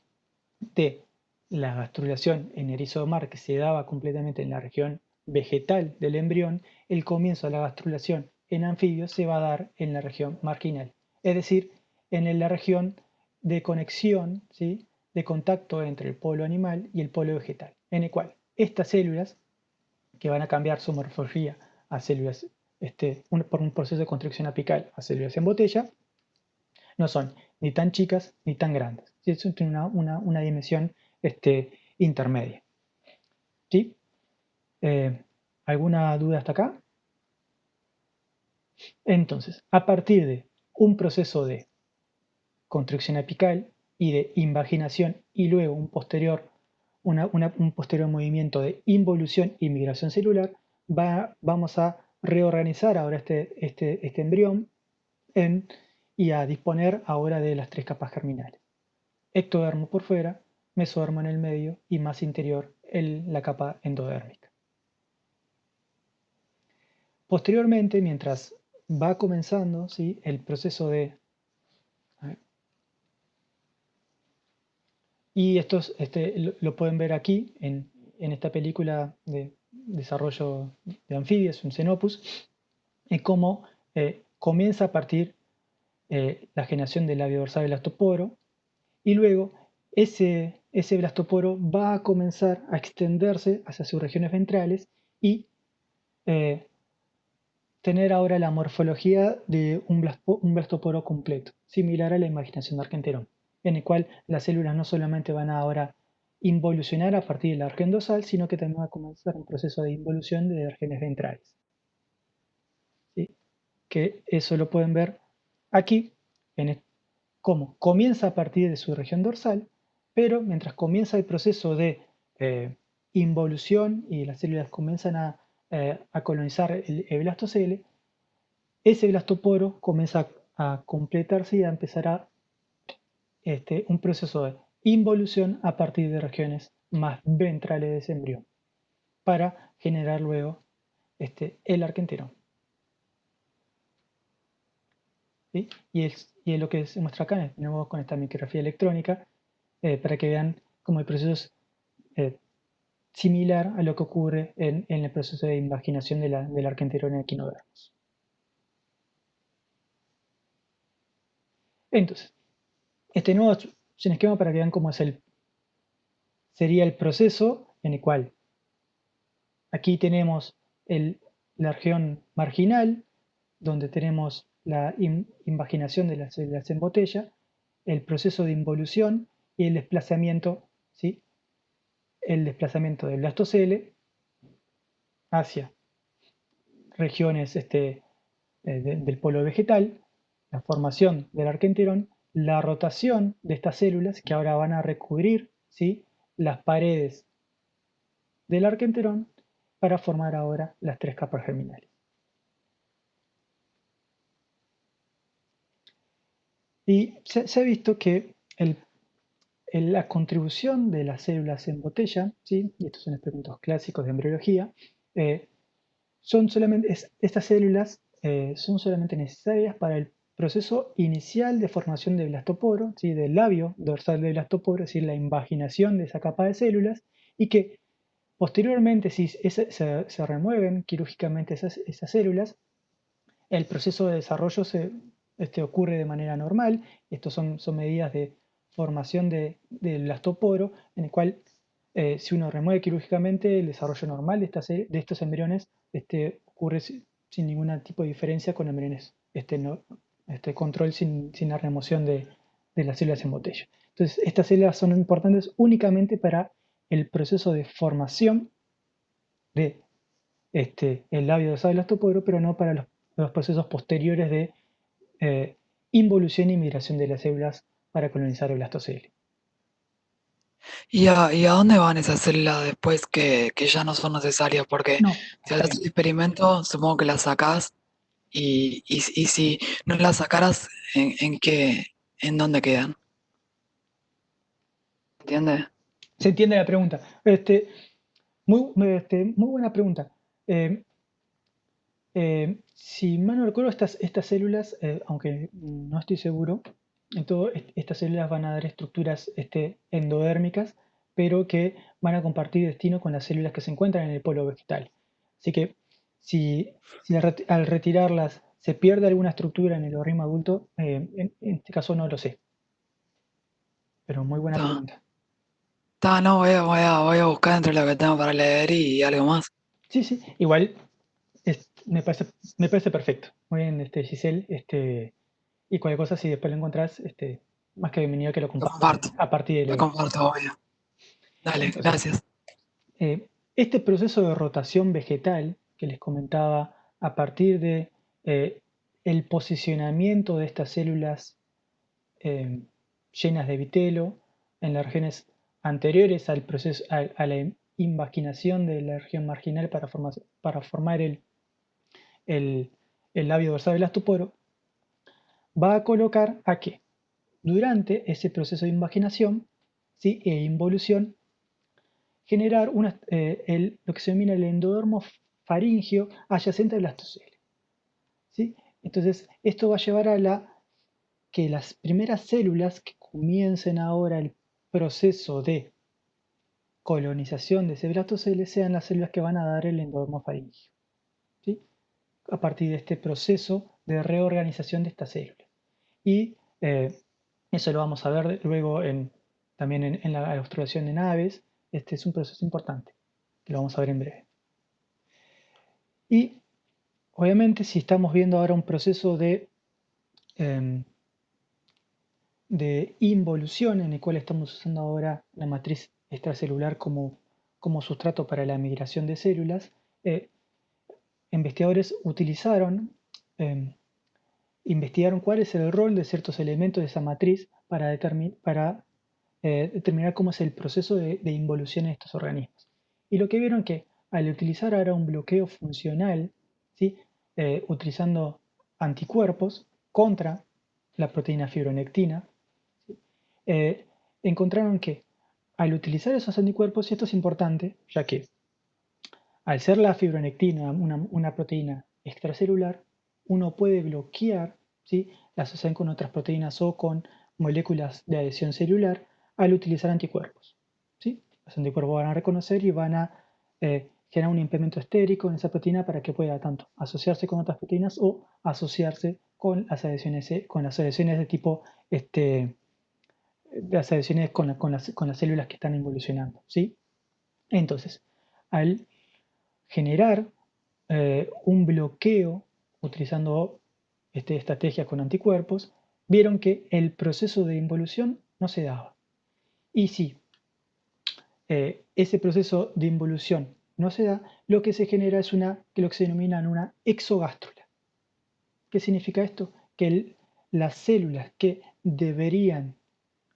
de la gastrulación en erizo de mar que se daba completamente en la región vegetal del embrión, el comienzo de la gastrulación en anfibios se va a dar en la región marginal, es decir, en la región de conexión, ¿sí? De contacto entre el polo animal y el polo vegetal, en el cual estas células, que van a cambiar su morfología a células, por un proceso de construcción apical a células en botella, no son ni tan chicas ni tan grandes. ¿Sí? Eso tiene una dimensión intermedia. ¿Sí? ¿Alguna duda hasta acá? Entonces, a partir de un proceso de construcción apical y de invaginación y luego un posterior movimiento de involución y migración celular, vamos a reorganizar ahora este embrión y a disponer ahora de las tres capas germinales. Ectodermo por fuera, mesodermo en el medio y más interior la capa endodérmica. Posteriormente, mientras va comenzando, ¿sí? El proceso de... Y esto lo pueden ver aquí en esta película de desarrollo de anfibios, un Xenopus, en cómo comienza a partir la generación del labio dorsal blastoporo y luego ese blastoporo va a comenzar a extenderse hacia sus regiones ventrales y eh, tener ahora la morfología de un blastoporo completo, similar a la imaginación de Argenterón, en el cual las células no solamente van a ahora involucionar a partir de la región dorsal, sino que también va a comenzar un proceso de involución de las regiones ventrales. ¿Sí? Que eso lo pueden ver aquí, cómo comienza a partir de su región dorsal, pero mientras comienza el proceso de involución y las células comienzan a colonizar el blastocele, ese blastoporo comienza a completarse y a empezar un proceso de involución a partir de regiones más ventrales de ese embrión para generar luego el arquenterón. ¿Sí? Y es lo que se muestra acá, con esta micrografía electrónica, para que vean cómo el proceso es similar a lo que ocurre en el proceso de invaginación del arquenterón en equinodermos. Entonces, este nuevo es un esquema para que vean cómo sería el proceso en el cual aquí tenemos la región marginal, donde tenemos la invaginación de las células en botella, el proceso de involución y el desplazamiento, ¿sí? El desplazamiento del blastocele hacia regiones del polo vegetal, la formación del arquenterón, la rotación de estas células que ahora van a recubrir, ¿sí? Las paredes del arquenterón para formar ahora las tres capas germinales. Y se ha visto que la contribución de las células en botella, ¿sí? Y estos son experimentos clásicos de embriología, estas células son solamente necesarias para el proceso inicial de formación de blastoporo, ¿sí? Del labio dorsal del blastoporo, es decir, la invaginación de esa capa de células, y que posteriormente, si se remueven quirúrgicamente esas células, el proceso de desarrollo ocurre de manera normal. Estos son medidas de formación del blastoporo, en el cual si uno remueve quirúrgicamente el desarrollo normal de estos embriones ocurre sin ningún tipo de diferencia con embriones control sin la remoción de las células en botella. Entonces, estas células son importantes únicamente para el proceso de formación de el labio dorsal del blastoporo, pero no para los procesos posteriores de involución y migración de las células para colonizar el blastocele.
¿Y a dónde van esas células después que ya no son necesarias? Porque
No,
si
está
haces
bien.
el experimento, supongo que las sacás y si no las sacaras, ¿en dónde quedan? ¿Entiendes?
Se entiende la pregunta. Muy buena pregunta. Eh, si mal no recuerdo, estas células, aunque no estoy seguro, en todo, estas células van a dar estructuras endodérmicas, pero que van a compartir destino con las células que se encuentran en el polo vegetal. Así que si al retirarlas se pierde alguna estructura en el organismo adulto, en este caso no lo sé, pero muy buena
Está,
pregunta.
está, no, voy a buscar entre lo que tengo para leer y algo más.
Sí, sí, igual me parece perfecto. Muy bien, Giselle. Y cualquier cosa, si después lo encontrás, más que bienvenido que lo
Lo
compartas
comparto,
a partir de
lo
luego.
comparto, obvio. Dale,
Entonces,
gracias.
este proceso de rotación vegetal que les comentaba a partir de eh, el posicionamiento de estas células eh, llenas de vitelo en las regiones anteriores al proceso, a la invaginación de la región marginal para formar el, el labio dorsal del astoporo, va a colocar a que durante ese proceso de invaginación, ¿sí?, e involución, generar lo que se denomina el endodermo faríngeo adyacente al blastocele. ¿Sí? Entonces, esto va a llevar que las primeras células que comiencen ahora el proceso de colonización de ese blastocele sean las células que van a dar el endodermo faríngeo, ¿sí?, a partir de este proceso de reorganización de estas células. Y eso lo vamos a ver luego también en la obstrucción de naves. Este es un proceso importante, que lo vamos a ver en breve. Y obviamente si estamos viendo ahora un proceso em, de involución en el cual estamos usando ahora la matriz extracelular como sustrato para la migración de células, eh, investigadores em, investigaron cuál es el rol de ciertos elementos de esa matriz para determinar cómo es el proceso de involución en estos organismos. Y lo que vieron que al utilizar ahora un bloqueo funcional, ¿sí?, utilizando anticuerpos contra la proteína fibronectina, eh, encontraron que al utilizar esos anticuerpos, y esto es importante, ya que al ser la fibronectina una proteína extracelular, uno puede bloquear, ¿sí?, la asociación con otras proteínas o con moléculas de adhesión celular al utilizar anticuerpos, ¿sí? Los anticuerpos van a reconocer y van a generar un implemento estérico en esa proteína para que pueda tanto asociarse con otras proteínas o asociarse con las adhesiones de tipo, las adhesiones con las células que están evolucionando, ¿sí? Entonces, al generar un bloqueo utilizando estrategias con anticuerpos, vieron que el proceso de involución no se daba. Y si ese proceso de involución no se da, lo que se genera es lo que se denomina una exogástrula. ¿Qué significa esto? Que las células que deberían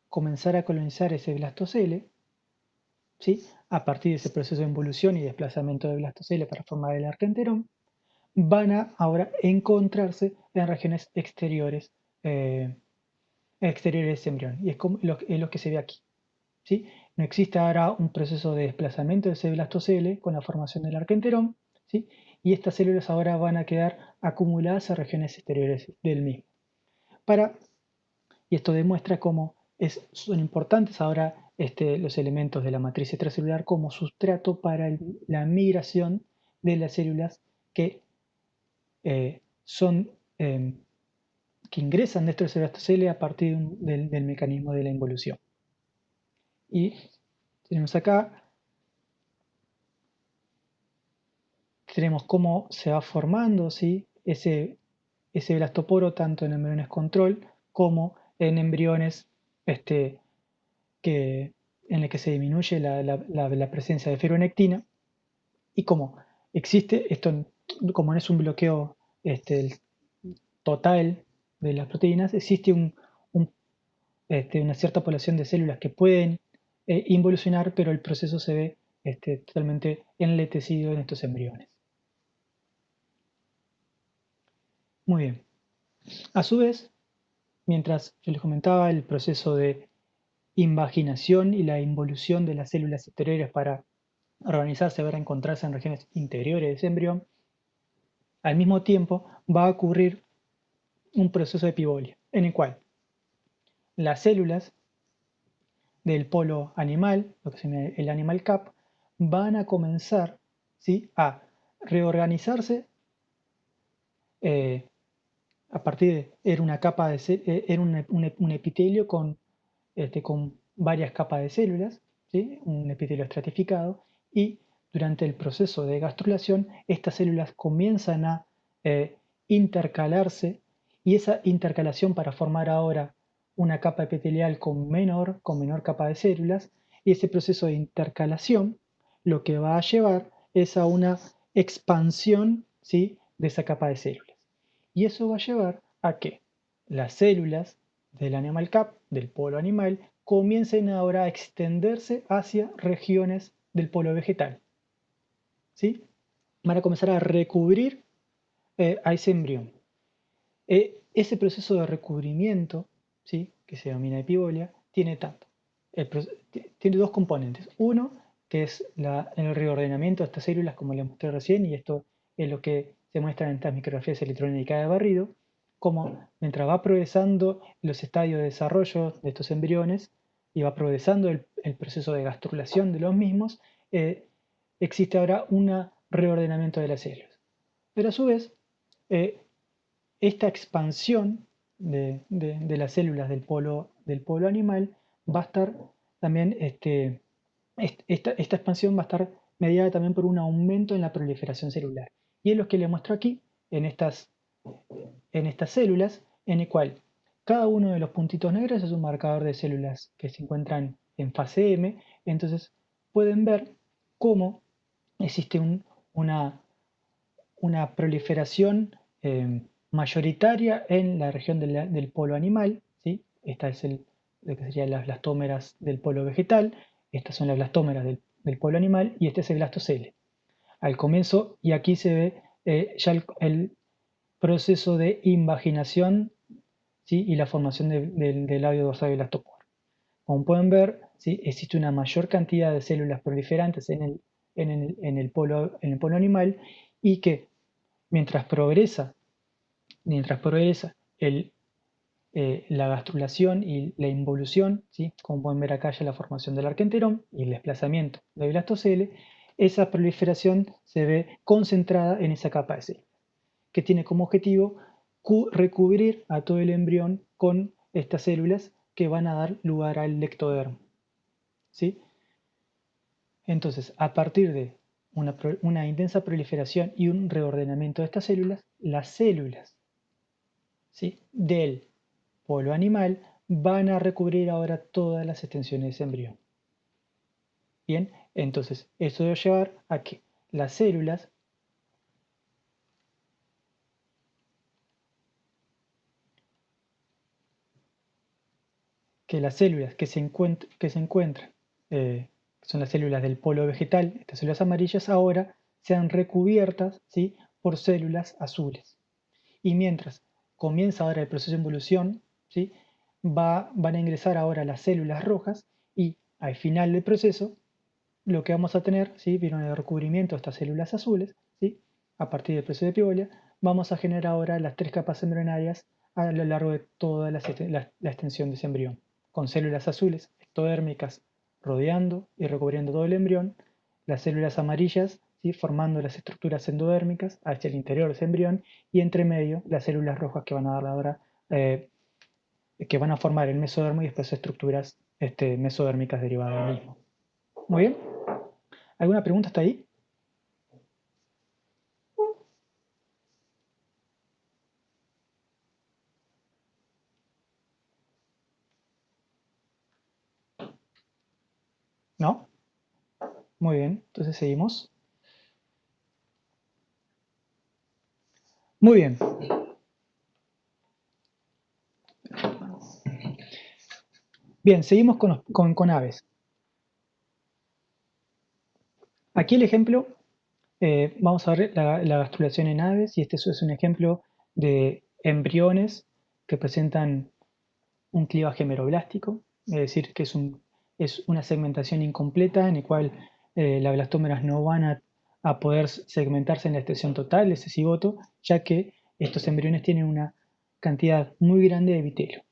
comenzar a colonizar ese blastocele, ¿sí?, a partir de ese proceso de involución y desplazamiento del blastocele para formar el arquenterón, van a ahora encontrarse en regiones exteriores de ese embrión. Y es lo que se ve aquí, ¿sí? No existe ahora un proceso de desplazamiento de ese blastocele con la formación del arquenterón, ¿sí? Y estas células ahora van a quedar acumuladas en regiones exteriores del mismo. Y esto demuestra cómo son importantes ahora los elementos de la matriz extracelular como sustrato para la migración de las células que son que ingresan dentro del blastocele a partir del mecanismo de la involución. Y tenemos acá, tenemos cómo se va formando, ¿sí?, ese blastoporo tanto en embriones control como en embriones que, en el que se disminuye la presencia de fibronectina, y como existe esto, como no es un bloqueo total de las proteínas, existe un una cierta población de células que pueden involucionar, pero el proceso se ve totalmente enletecido en estos embriones. Muy bien. A su vez, mientras yo les comentaba el proceso de invaginación y la involución de las células exteriores para organizarse, para encontrarse en regiones interiores de ese embrión, al mismo tiempo va a ocurrir un proceso de epibolia, en el cual las células del polo animal, lo que se llama el animal cap, van a comenzar, ¿sí?, a reorganizarse a partir de, era una capa de, era un epitelio con varias capas de células, ¿sí?, un epitelio estratificado, y durante el proceso de gastrulación estas células comienzan a intercalarse, y esa intercalación para formar ahora una capa epitelial con menor capa de células, y ese proceso de intercalación lo que va a llevar es a una expansión, ¿sí?, de esa capa de células. Y eso va a llevar a que las células del animal cap, del polo animal, comiencen ahora a extenderse hacia regiones del polo vegetal, ¿sí? Van a comenzar a recubrir a ese embrión. Ese proceso de recubrimiento, ¿sí?, que se denomina epibolia, tiene tiene dos componentes. Uno, que es el reordenamiento de estas células, como les mostré recién, y esto es lo que se muestra en estas micrografías electrónicas de barrido, como mientras va progresando los estadios de desarrollo de estos embriones y va progresando el proceso de gastrulación de los mismos, existe ahora un reordenamiento de las células. Pero a su vez, esta expansión de las células del polo animal va a estar también, esta expansión va a estar mediada también por un aumento en la proliferación celular. Y es lo que les muestro aquí, en estas células, en el cual cada uno de los puntitos negros es un marcador de células que se encuentran en fase M. Entonces pueden ver cómo existe una proliferación mayoritaria en la región del polo animal, ¿sí? Esta es lo que serían las blastómeras del polo vegetal, estas son las blastómeras del polo animal, y este es el blastocele. Al comienzo, y aquí se ve ya el proceso de invaginación, ¿sí?, y la formación del labio dorsal del blastoporo. Como pueden ver, ¿sí?, existe una mayor cantidad de células proliferantes en el polo animal, y que mientras progresa la gastrulación y la involución, ¿sí?, como pueden ver acá ya la formación del arquenterón y el desplazamiento del blastocele, esa proliferación se ve concentrada en esa capa de células, que tiene como objetivo recubrir a todo el embrión con estas células que van a dar lugar al ectodermo, ¿sí? Entonces, a partir de una intensa proliferación y un reordenamiento de estas células, las células, ¿sí?, del polo animal van a recubrir ahora todas las extensiones de ese embrión. Bien, entonces eso debe llevar a que las células que se encuentran, son las células del polo vegetal, estas células amarillas, ahora sean recubiertas, ¿sí?, por células azules. Y mientras comienza ahora el proceso de involución, ¿sí?, van a ingresar ahora las células rojas, y al final del proceso lo que vamos a tener, ¿sí?, vieron el recubrimiento de estas células azules, ¿sí?, a partir del proceso de epibolia, vamos a generar ahora las tres capas embrionarias a lo largo de toda la extensión de ese embrión, con células azules ectodérmicas rodeando y recubriendo todo el embrión, las células amarillas, ¿sí?, formando las estructuras endodérmicas hacia el interior de ese embrión, y entre medio las células rojas que van a dar ahora, que van a formar el mesodermo y después estructuras mesodérmicas derivadas del mismo. Muy bien. ¿Alguna pregunta hasta ahí? ¿No? Muy bien, entonces seguimos. Muy bien. Bien, seguimos con aves. Aquí el ejemplo, vamos a ver la gastrulación en aves, y este es un ejemplo de embriones que presentan un clivaje meroblástico, es decir, que es una segmentación incompleta en la cual las blastómeras no van a poder segmentarse en la extensión total, ese cigoto, ya que estos embriones tienen una cantidad muy grande de epitelio,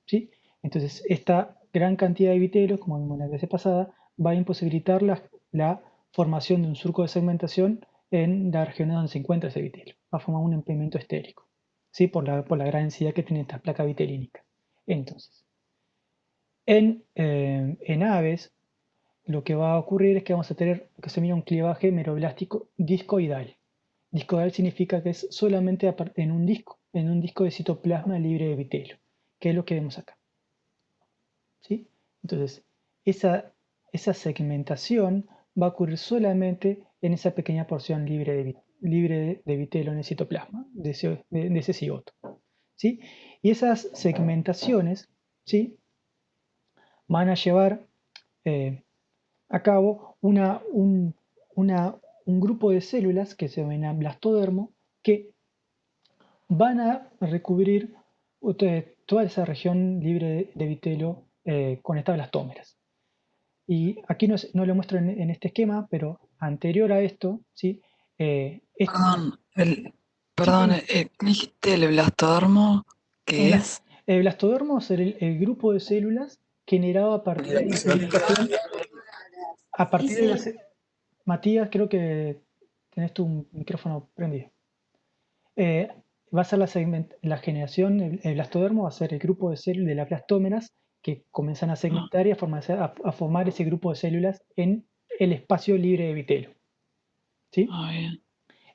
¿sí? Entonces, esta gran cantidad de epitelios, como vimos en la clase pasada, va a imposibilitar la formación de un surco de segmentación en la región donde se encuentra ese epitelio. Va a formar un impedimento estérico, ¿sí? Por la gran densidad que tiene esta placa vitelínica. Entonces, en aves, lo que va a ocurrir es que vamos a tener lo que se llama un clivaje meroblástico discoidal. Discoidal significa que es solamente en un disco de citoplasma libre de epitelio, que es lo que vemos acá, ¿sí? Entonces, esa segmentación va a ocurrir solamente en esa pequeña porción libre de epitelio en el citoplasma de ese cigoto, ¿sí? Y esas segmentaciones, ¿sí?, van a llevar a cabo un grupo de células que se denomina blastodermo, que van a recubrir toda esa región libre de epitelio con estas blastómeras. Y aquí no lo muestro en este esquema, pero anterior a esto, ¿sí?
Perdón,
Sí,
perdón, ¿me dijiste el blastodermo?
el,
¿Qué
blas-
es?
el blastodermo es el grupo de células generado a partir de la segmentación, a partir de Matías, creo que tenés tu micrófono prendido. Eh, Va a ser la generación, el blastodermo va a ser el grupo de células de las blastómeras que comienzan a
Ah,
segmentar y a formar ese grupo de células en el espacio libre de epitelio, ¿sí?
bien.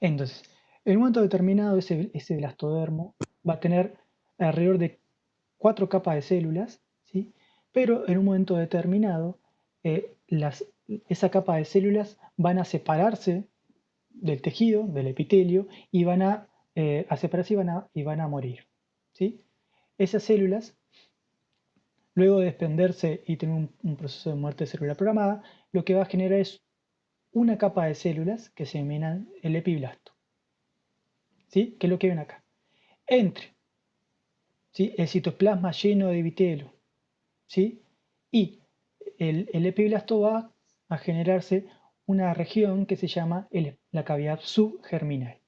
Entonces, en un momento determinado, ese blastodermo va a tener alrededor de 4 capas de células, ¿sí? Pero en un momento determinado, esa capa de células van a separarse del tejido, del epitelio, y van a separarse y van a morir, ¿sí? Esas células, luego de desprenderse y tener un proceso de muerte celular programada, lo que va a generar es una capa de células que se denominan el epiblasto, ¿sí? Que es lo que ven acá. Entre, ¿sí?, el citoplasma lleno de epitelio, ¿sí?, y el epiblasto va a generarse una región que se llama la cavidad subgerminal.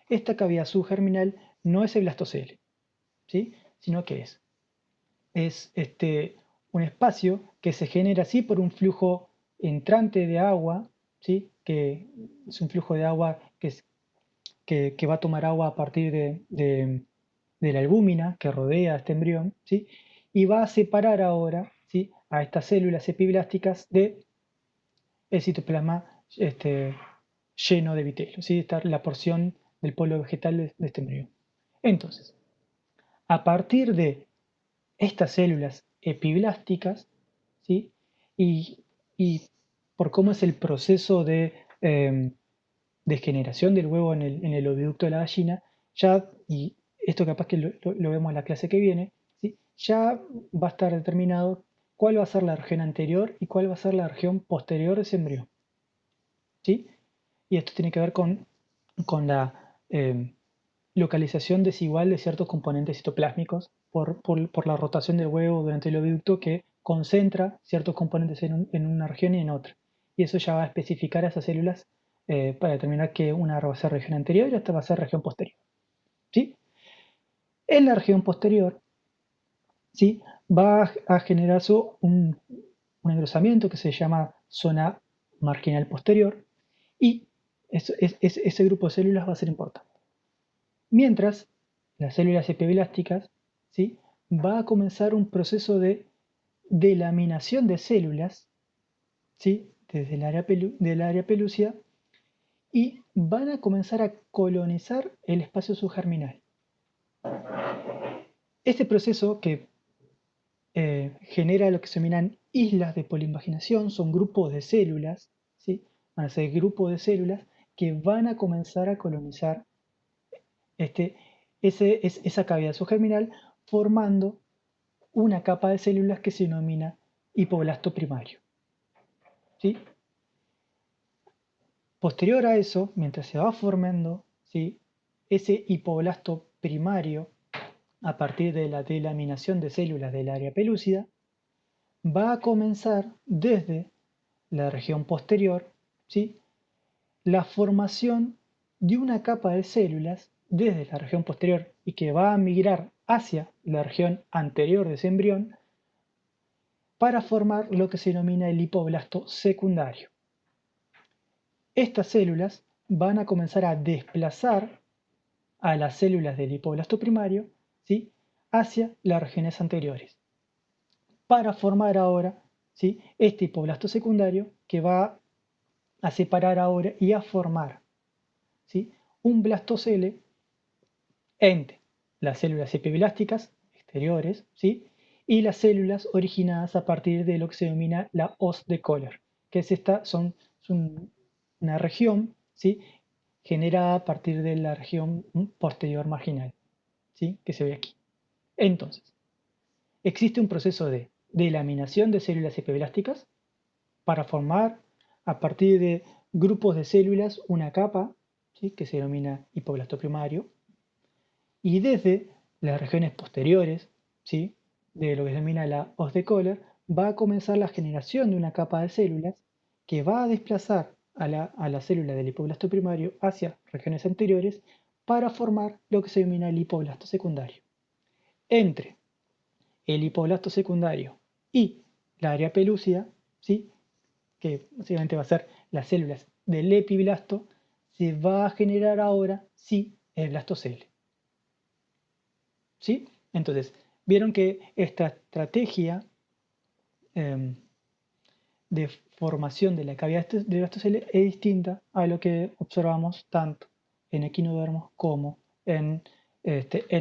Esta cavidad subgerminal no es el blastocele, ¿sí?, sino que es un espacio que se genera así por un flujo entrante de agua, ¿sí?, que es un flujo de agua que va a tomar agua a partir de la albúmina que rodea a este embrión, ¿sí?, y va a separar ahora, ¿sí?, a estas células epiblásticas del citoplasma lleno de epitelio, ¿sí?, esta es la porción del polo vegetal de este embrión. Entonces, a partir de estas células epiblásticas, ¿sí?, y, y por cómo es el proceso de generación del huevo en el oviducto de la gallina, y esto capaz que lo vemos en la clase que viene, ¿sí?, ya va a estar determinado cuál va a ser la región anterior y cuál va a ser la región posterior de ese embrión, ¿sí? Y esto tiene que ver con la localización desigual de ciertos componentes citoplásmicos por la rotación del huevo durante el oviducto que concentra ciertos componentes en una región y en otra. Y eso ya va a especificar a esas células para determinar que una va a ser región anterior y esta va a ser región posterior, ¿sí? En la región posterior, ¿sí?, va a generarse un engrosamiento que se llama zona marginal posterior y ese grupo de células va a ser importante. Mientras, las células epiblásticas, ¿sí?, va a comenzar un proceso de delaminación de células, ¿sí?, desde del área pelúcida y van a comenzar a colonizar el espacio subgerminal. Este proceso que genera lo que se denominan islas de polimbaginación, son grupos de células, ¿sí?, van a ser grupos de células que van a comenzar a colonizar este, esa cavidad subgerminal formando una capa de células que se denomina hipoblasto primario, ¿sí? Posterior a eso, mientras se va formando, ¿sí?, ese hipoblasto primario, a partir de la delaminación de células del área pelúcida, va a comenzar desde la región posterior, ¿sí? La formación de una capa de células desde la región posterior y que va a migrar hacia la región anterior de ese embrión para formar lo que se denomina el hipoblasto secundario. Estas células van a comenzar a desplazar a las células del hipoblasto primario, ¿sí?, hacia las regiones anteriores, para formar ahora, ¿sí?, este hipoblasto secundario que va a separar ahora y a formar, ¿sí?, un blastocele entre las células epiblásticas exteriores, ¿sí?, y las células originadas a partir de lo que se denomina la hoz de Kohler, que es una región, ¿sí?, generada a partir de la región posterior marginal, ¿sí?, que se ve aquí. Entonces, existe un proceso de delaminación de células epiblásticas para formar a partir de grupos de células una capa, ¿sí?, que se denomina hipoblasto primario, y desde las regiones posteriores, ¿sí?, de lo que se denomina la hoz de Kohler, va a comenzar la generación de una capa de células que va a desplazar a la célula del hipoblasto primario hacia regiones anteriores para formar lo que se denomina el hipoblasto secundario. Entre el hipoblasto secundario y la área pelúcida, ¿sí?, que básicamente va a ser las células del epiblasto, se va a generar ahora, sí, el blastocele. ¿Sí? Entonces, vieron que esta estrategia de formación de la cavidad de blastocele es distinta a lo que observamos tanto en equinodermos como en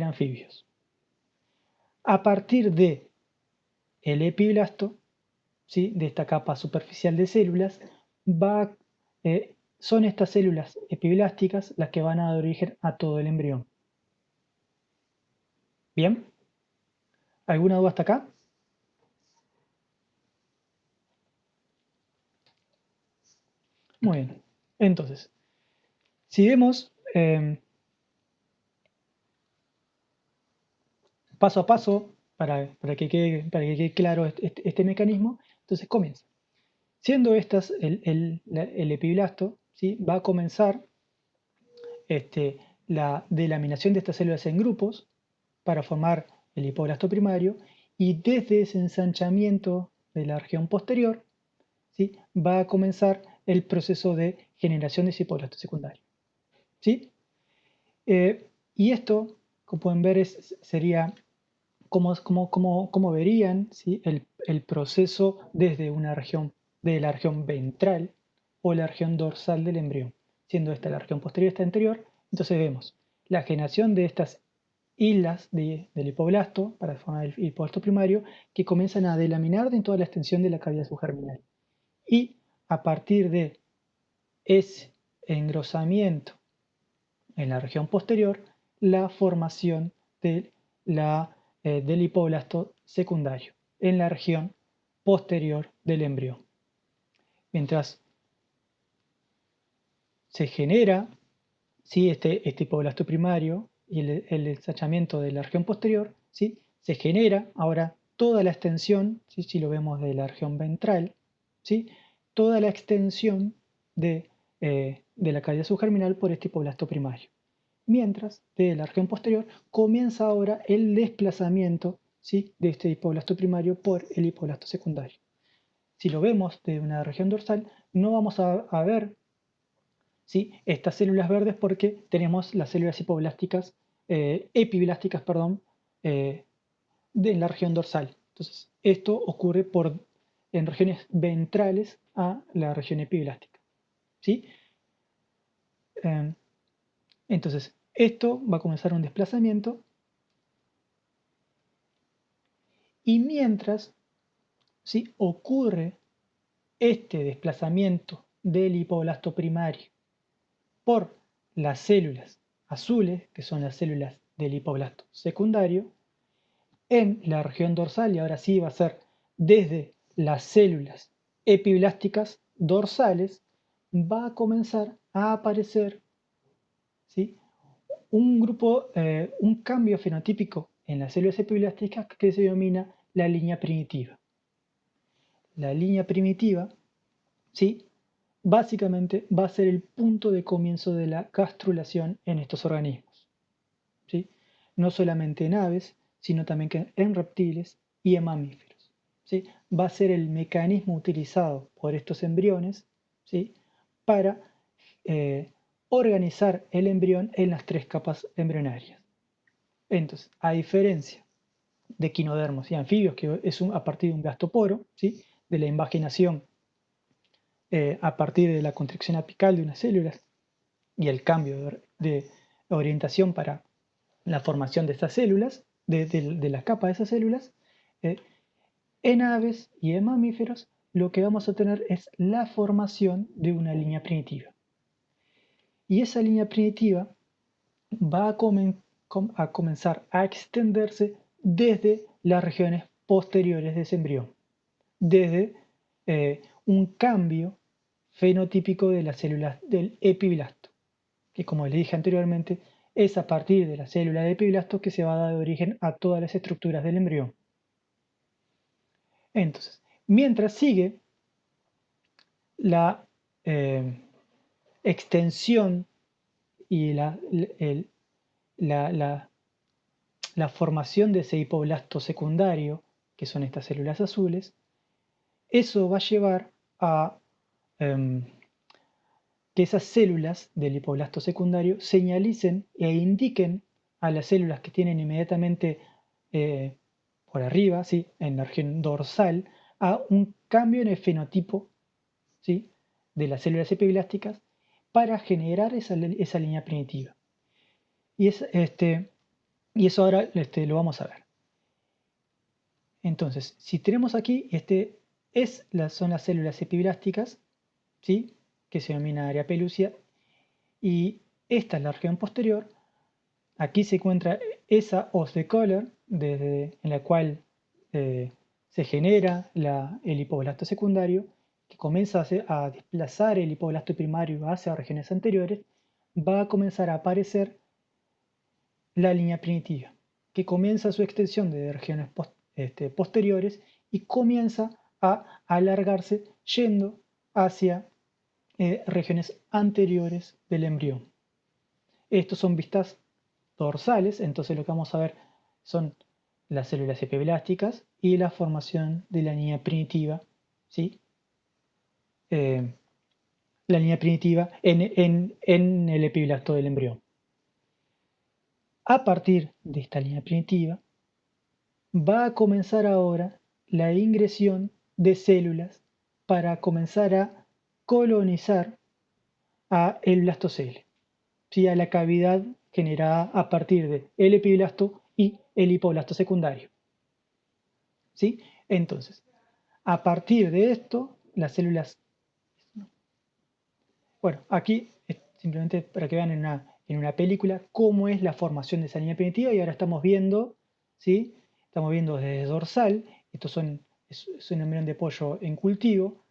anfibios. A partir de el epiblasto, ¿sí?, de esta capa superficial de células, son estas células epiblásticas las que van a dar origen a todo el embrión. ¿Bien? ¿Alguna duda hasta acá? Muy bien. Entonces, si vemos paso a paso, para que quede claro este mecanismo, entonces comienza. Siendo estas el epiblasto, ¿sí?, va a comenzar la delaminación de estas células en grupos para formar el hipoblasto primario, y desde ese ensanchamiento de la región posterior, ¿sí?, va a comenzar el proceso de generación de ese hipoblasto secundario. ¿Sí? Y esto, como pueden ver, sería como verían, ¿sí?, el proceso desde de la región ventral o la región dorsal del embrión. Siendo esta la región posterior y esta anterior, entonces vemos la generación de estas hilas del hipoblasto para formar el hipoblasto primario, que comienzan a delaminar en toda la extensión de la cavidad subgerminal. Y a partir de ese engrosamiento en la región posterior, la formación del hipoblasto secundario en la región posterior del embrión. Mientras se genera, ¿sí?, este hipoblasto primario y el ensanchamiento de la región posterior, ¿sí?, se genera ahora toda la extensión, ¿sí?, si lo vemos de la región ventral, ¿sí?, toda la extensión de la cavidad subgerminal por este hipoblasto primario. Mientras de la región posterior comienza ahora el desplazamiento, ¿sí?, de este hipoblasto primario por el hipoblasto secundario. Si lo vemos de una región dorsal, no vamos a ver, ¿sí?, estas células verdes porque tenemos las células epiblásticas, en la región dorsal. Entonces, esto ocurre en regiones ventrales a la región epiblástica. ¿Sí? Entonces, esto va a comenzar un desplazamiento, y mientras, ¿sí?, ocurre este desplazamiento del hipoblasto primario por las células azules, que son las células del hipoblasto secundario, en la región dorsal, y ahora sí va a ser desde las células epiblásticas dorsales, va a comenzar a aparecer, ¿sí?, un cambio fenotípico en las células epiblásticas que se denomina la línea primitiva. la línea primitiva, ¿sí? Básicamente va a ser el punto de comienzo de la gastrulación en estos organismos, ¿sí? No solamente en aves, sino también en reptiles y en mamíferos, ¿sí? Va a ser el mecanismo utilizado por estos embriones, ¿sí? Para organizar el embrión en las 3 capas embrionarias. Entonces, a diferencia de equinodermos y anfibios, que es a partir de un blastoporo, ¿sí? De la invaginación a partir de la constricción apical de unas células y el cambio de orientación para la formación de estas células, de la capa de esas células, eh, en aves y en mamíferos lo que vamos a tener es la formación de una línea primitiva. Y esa línea primitiva va a comenzar a extenderse desde las regiones posteriores de ese embrión, desde un cambio fenotípico de las células del epiblasto, que como les dije anteriormente, es a partir de la célula de epiblasto que se va a dar origen a todas las estructuras del embrión. Entonces, mientras sigue la extensión y la formación de ese hipoblasto secundario, que son estas células azules, eso va a llevar a que esas células del hipoblasto secundario señalicen e indiquen a las células que tienen inmediatamente por arriba, ¿sí? En la región dorsal, a un cambio en el fenotipo, ¿sí? De las células epiblásticas para generar esa línea primitiva. Y eso ahora lo vamos a ver. Entonces, si tenemos aquí, son las células epiblásticas, ¿sí? Que se denomina área pelúcida, y esta es la región posterior. Aquí se encuentra esa hoz de Kohler, en la cual se genera el hipoblasto secundario, que comienza a desplazar el hipoblasto primario hacia regiones anteriores, va a comenzar a aparecer la línea primitiva, que comienza su extensión de regiones posteriores y comienza a alargarse yendo hacia regiones anteriores del embrión. Estos son vistas dorsales, entonces lo que vamos a ver son las células epiblásticas y la formación de la línea primitiva, ¿sí? La línea primitiva en el epiblasto del embrión. A partir de esta línea primitiva, va a comenzar ahora la ingresión de células para comenzar a colonizar a el blastocele, ¿sí? A la cavidad generada a partir del epiblasto y el hipoblasto secundario, ¿sí? Entonces, a partir de esto, las células... Bueno, aquí simplemente para que vean en una película cómo es la formación de esa línea primitiva y ahora estamos viendo, ¿sí? Estamos viendo desde dorsal, es un embrión de pollo en cultivo,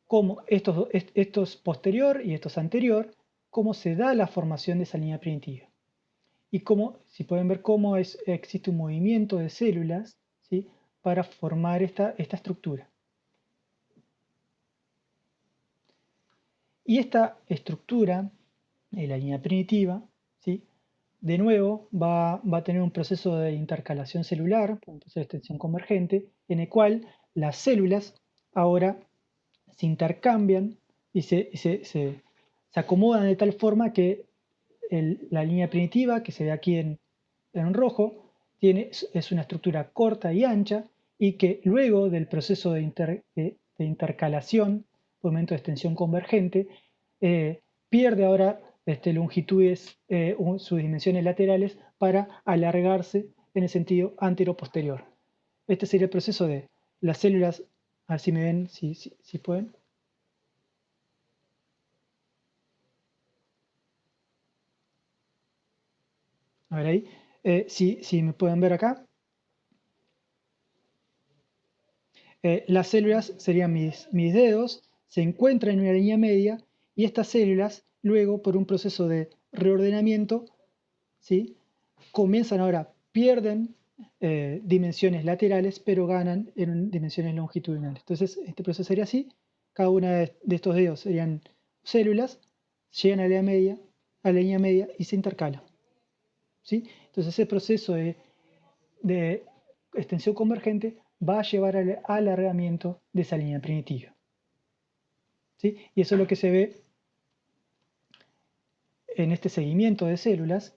cómo estos posterior y estos anterior, cómo se da la formación de esa línea primitiva. Y cómo, si pueden ver cómo existe un movimiento de células, ¿sí? Para formar esta estructura. Y esta estructura, la línea primitiva, ¿sí? De nuevo va a tener un proceso de intercalación celular, un proceso de extensión convergente, en el cual las células ahora se intercambian y se acomodan de tal forma que la línea primitiva, que se ve aquí en rojo, es una estructura corta y ancha y que luego del proceso de intercalación, momento de extensión convergente, pierde ahora longitudes, sus dimensiones laterales para alargarse en el sentido antero-posterior. Este sería el proceso de las células, a ver si me ven, si pueden. A ver ahí, si me pueden ver acá. Las células serían mis dedos, se encuentran en una línea media y estas células luego por un proceso de reordenamiento, ¿sí? Comienzan ahora, pierden dimensiones laterales, pero ganan en dimensiones longitudinales. Entonces, este proceso sería así. Cada una de estos dedos serían células, llegan a la línea media y se intercalan. ¿Sí? Entonces, ese proceso de extensión convergente va a llevar al alargamiento de esa línea primitiva. ¿Sí? Y eso es lo que se ve en este seguimiento de células,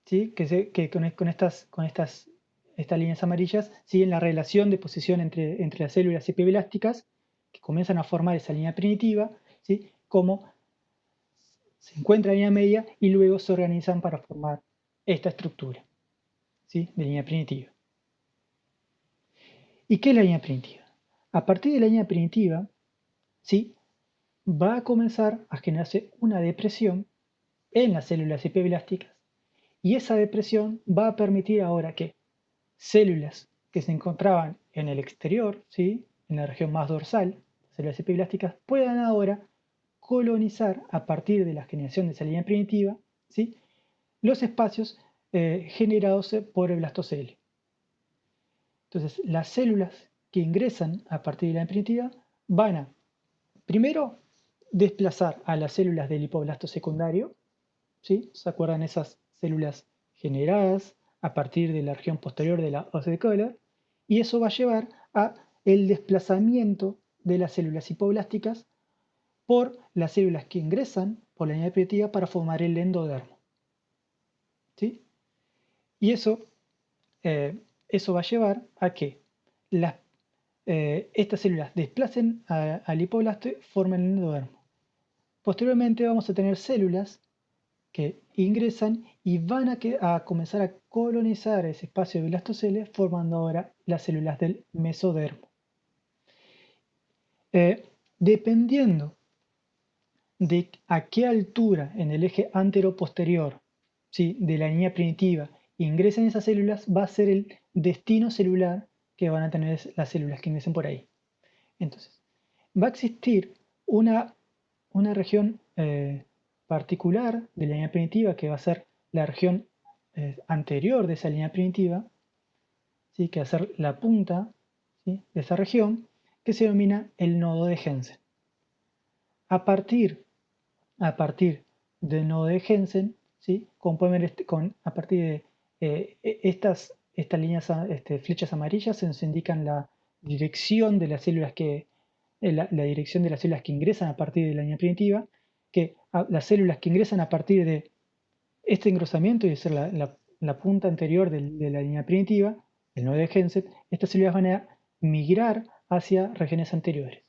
¿sí? Que estas líneas amarillas siguen la relación de posición entre las células epiblásticas que comienzan a formar esa línea primitiva, ¿sí? Como se encuentra la línea media y luego se organizan para formar esta estructura, ¿sí? De línea primitiva. ¿Y qué es la línea primitiva? A partir de la línea primitiva, ¿sí? Va a comenzar a generarse una depresión en las células epiblásticas y esa depresión va a permitir ahora que células que se encontraban en el exterior, ¿sí? En la región más dorsal, células epiblásticas, puedan ahora colonizar a partir de la generación de esa línea primitiva, ¿sí? Los espacios generados por el blastocele. Entonces, las células que ingresan a partir de la primitiva van a, primero, desplazar a las células del hipoblasto secundario, ¿sí? ¿Se acuerdan esas células generadas a partir de la región posterior de la ossicular? Y eso va a llevar a el desplazamiento de las células hipoblásticas por las células que ingresan por la línea primitiva para formar el endodermo. ¿Sí? Y eso va a llevar a que estas células desplacen al hipoblasto y formen el endodermo. Posteriormente vamos a tener células que ingresan y van a comenzar a colonizar ese espacio de blastocele formando ahora las células del mesodermo. Dependiendo de a qué altura en el eje antero-posterior, ¿sí? De la línea primitiva ingresen esas células, va a ser el destino celular que van a tener las células que ingresen por ahí. Entonces, va a existir una región particular de la línea primitiva que va a ser la región anterior de esa línea primitiva, ¿sí? Que va a ser la punta, ¿sí? De esa región, que se denomina el nodo de Jensen. A partir del nodo de Jensen, ¿sí? A partir de estas líneas, flechas amarillas, se nos indican la dirección de las células la dirección de las células que ingresan a partir de la línea primitiva, que las células que ingresan a partir de este engrosamiento, y es la punta anterior de la línea primitiva, el nodo de Jensen, estas células van a migrar hacia regiones anteriores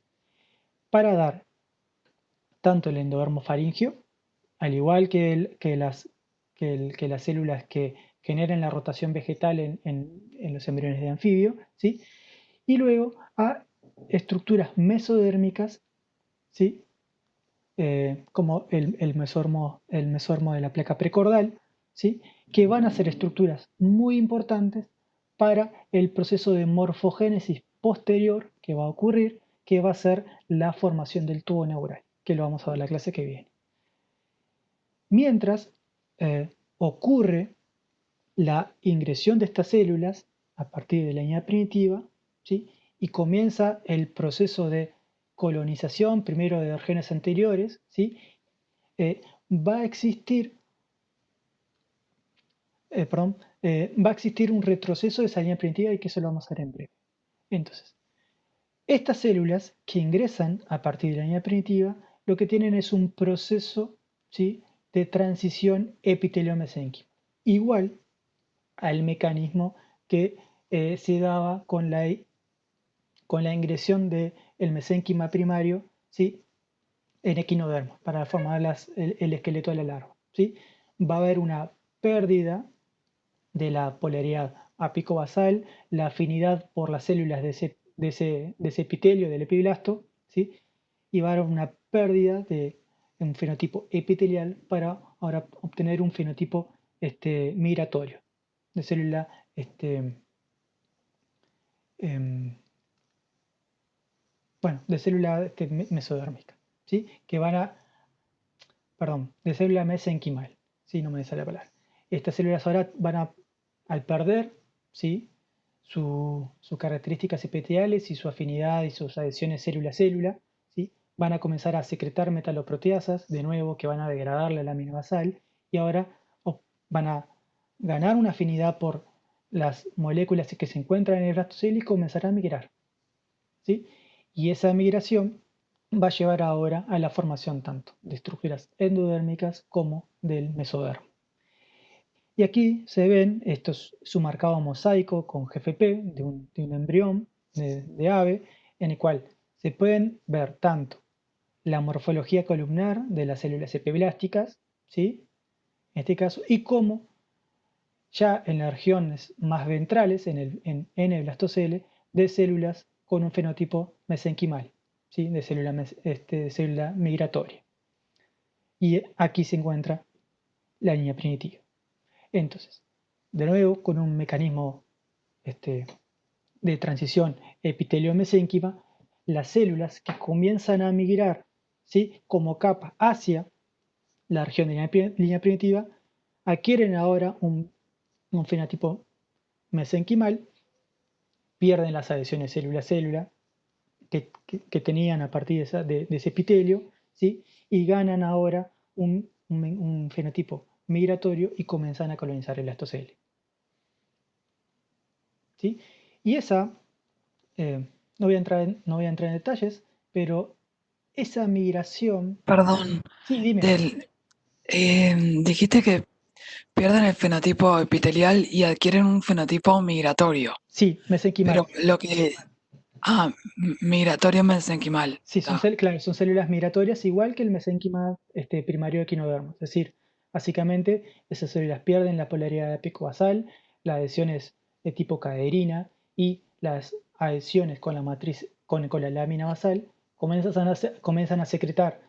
para dar tanto el endodermo faríngeo, al igual que las células que generan la rotación vegetal en los embriones de anfibio, ¿sí? Y luego a estructuras mesodérmicas, ¿sí? Como el mesormo de la placa precordal, ¿sí? Que van a ser estructuras muy importantes para el proceso de morfogénesis posterior que va a ocurrir, que va a ser la formación del tubo neural, que lo vamos a ver la clase que viene. Mientras ocurre la ingresión de estas células a partir de la línea primitiva, ¿sí? Y comienza el proceso de colonización, primero de genes anteriores, ¿sí? Va a existir, va a existir un retroceso de esa línea primitiva y que eso lo vamos a ver en breve. Entonces, estas células que ingresan a partir de la línea primitiva, lo que tienen es un proceso, ¿sí? De transición epitelio-mesénquima, igual al mecanismo que se daba con la ingresión del mesénquima primario, ¿sí? En equinodermo para formar el esqueleto de la larva, ¿sí? Va a haber una pérdida de la polaridad apico-basal, la afinidad por las células de ese epitelio, del epiblasto, ¿sí? Y va a haber una pérdida de un fenotipo epitelial para ahora obtener un fenotipo migratorio de célula em, de célula mesodérmica, ¿sí? Que van a, perdón, de célula mesenquimal, ¿sí? No me sale la palabra. Estas células ahora al perder, ¿sí?, sus características epiteliales y su afinidad y sus adhesiones célula-célula, ¿sí?, van a comenzar a secretar metaloproteasas, de nuevo, que van a degradar la lámina basal y ahora van a ganar una afinidad por las moléculas que se encuentran en el blastocele y comenzar a migrar, ¿sí? Y esa migración va a llevar ahora a la formación tanto de estructuras endodérmicas como del mesodermo. Y aquí se ven, esto es su marcado mosaico con GFP de un embrión de ave, en el cual se pueden ver tanto la morfología columnar de las células epiblásticas, ¿sí?, en este caso, y cómo ya en las regiones más ventrales, en el blastocele, de células con un fenotipo mesenquimal, ¿sí?, de célula migratoria. Y aquí se encuentra la línea primitiva. Entonces, de nuevo, con un mecanismo de transición epitelio-mesénquima, las células que comienzan a migrar, ¿sí?, como capa hacia la región de línea primitiva, adquieren ahora un fenotipo mesenquimal, pierden las adhesiones célula-célula que tenían a partir de ese epitelio, ¿sí?, y ganan ahora un fenotipo migratorio y comienzan a colonizar el blastocele, ¿sí? Y esa, no voy a entrar en detalles, pero esa migración,
Perdón,
sí, dime,
del, dijiste que pierden el fenotipo epitelial y adquieren un fenotipo migratorio,
sí, mesenquimal.
pero lo que... Ah, migratorio mesenquimal.
Sí,
Está,
claro, son células migratorias igual que el mesénquima primario de equinodermo. Es decir, básicamente esas células pierden la polaridad apico-basal, las adhesiones de tipo caderina y las adhesiones con la matriz, con la lámina basal, comienzan a secretar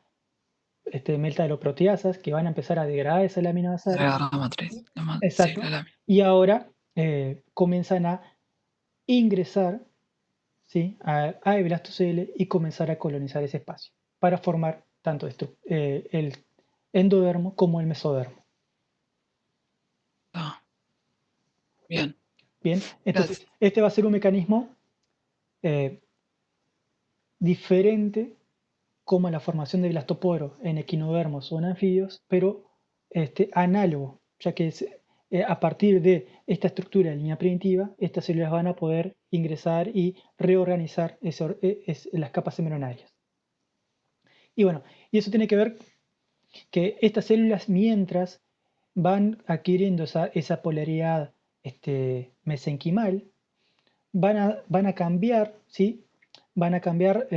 metaloproteasas que van a empezar a degradar esa lámina basal.
la matriz. Sí,
Exacto.
la lámina.
Y ahora comienzan a ingresar, ¿sí?, a Blastocele y comenzar a colonizar ese espacio para formar tanto el endodermo como el mesodermo.
Está. Bien,
Bien,
gracias.
entonces este va a ser un mecanismo eh, diferente como la formación de blastoporos en equinodermos o en anfibios, pero análogo, ya que a partir de esta estructura de línea primitiva, estas células van a poder ingresar y reorganizar las capas embrionarias. Y bueno, y eso tiene que ver que estas células, mientras van adquiriendo esa polaridad mesenquimal, van a cambiar, ¿sí?, van a cambiar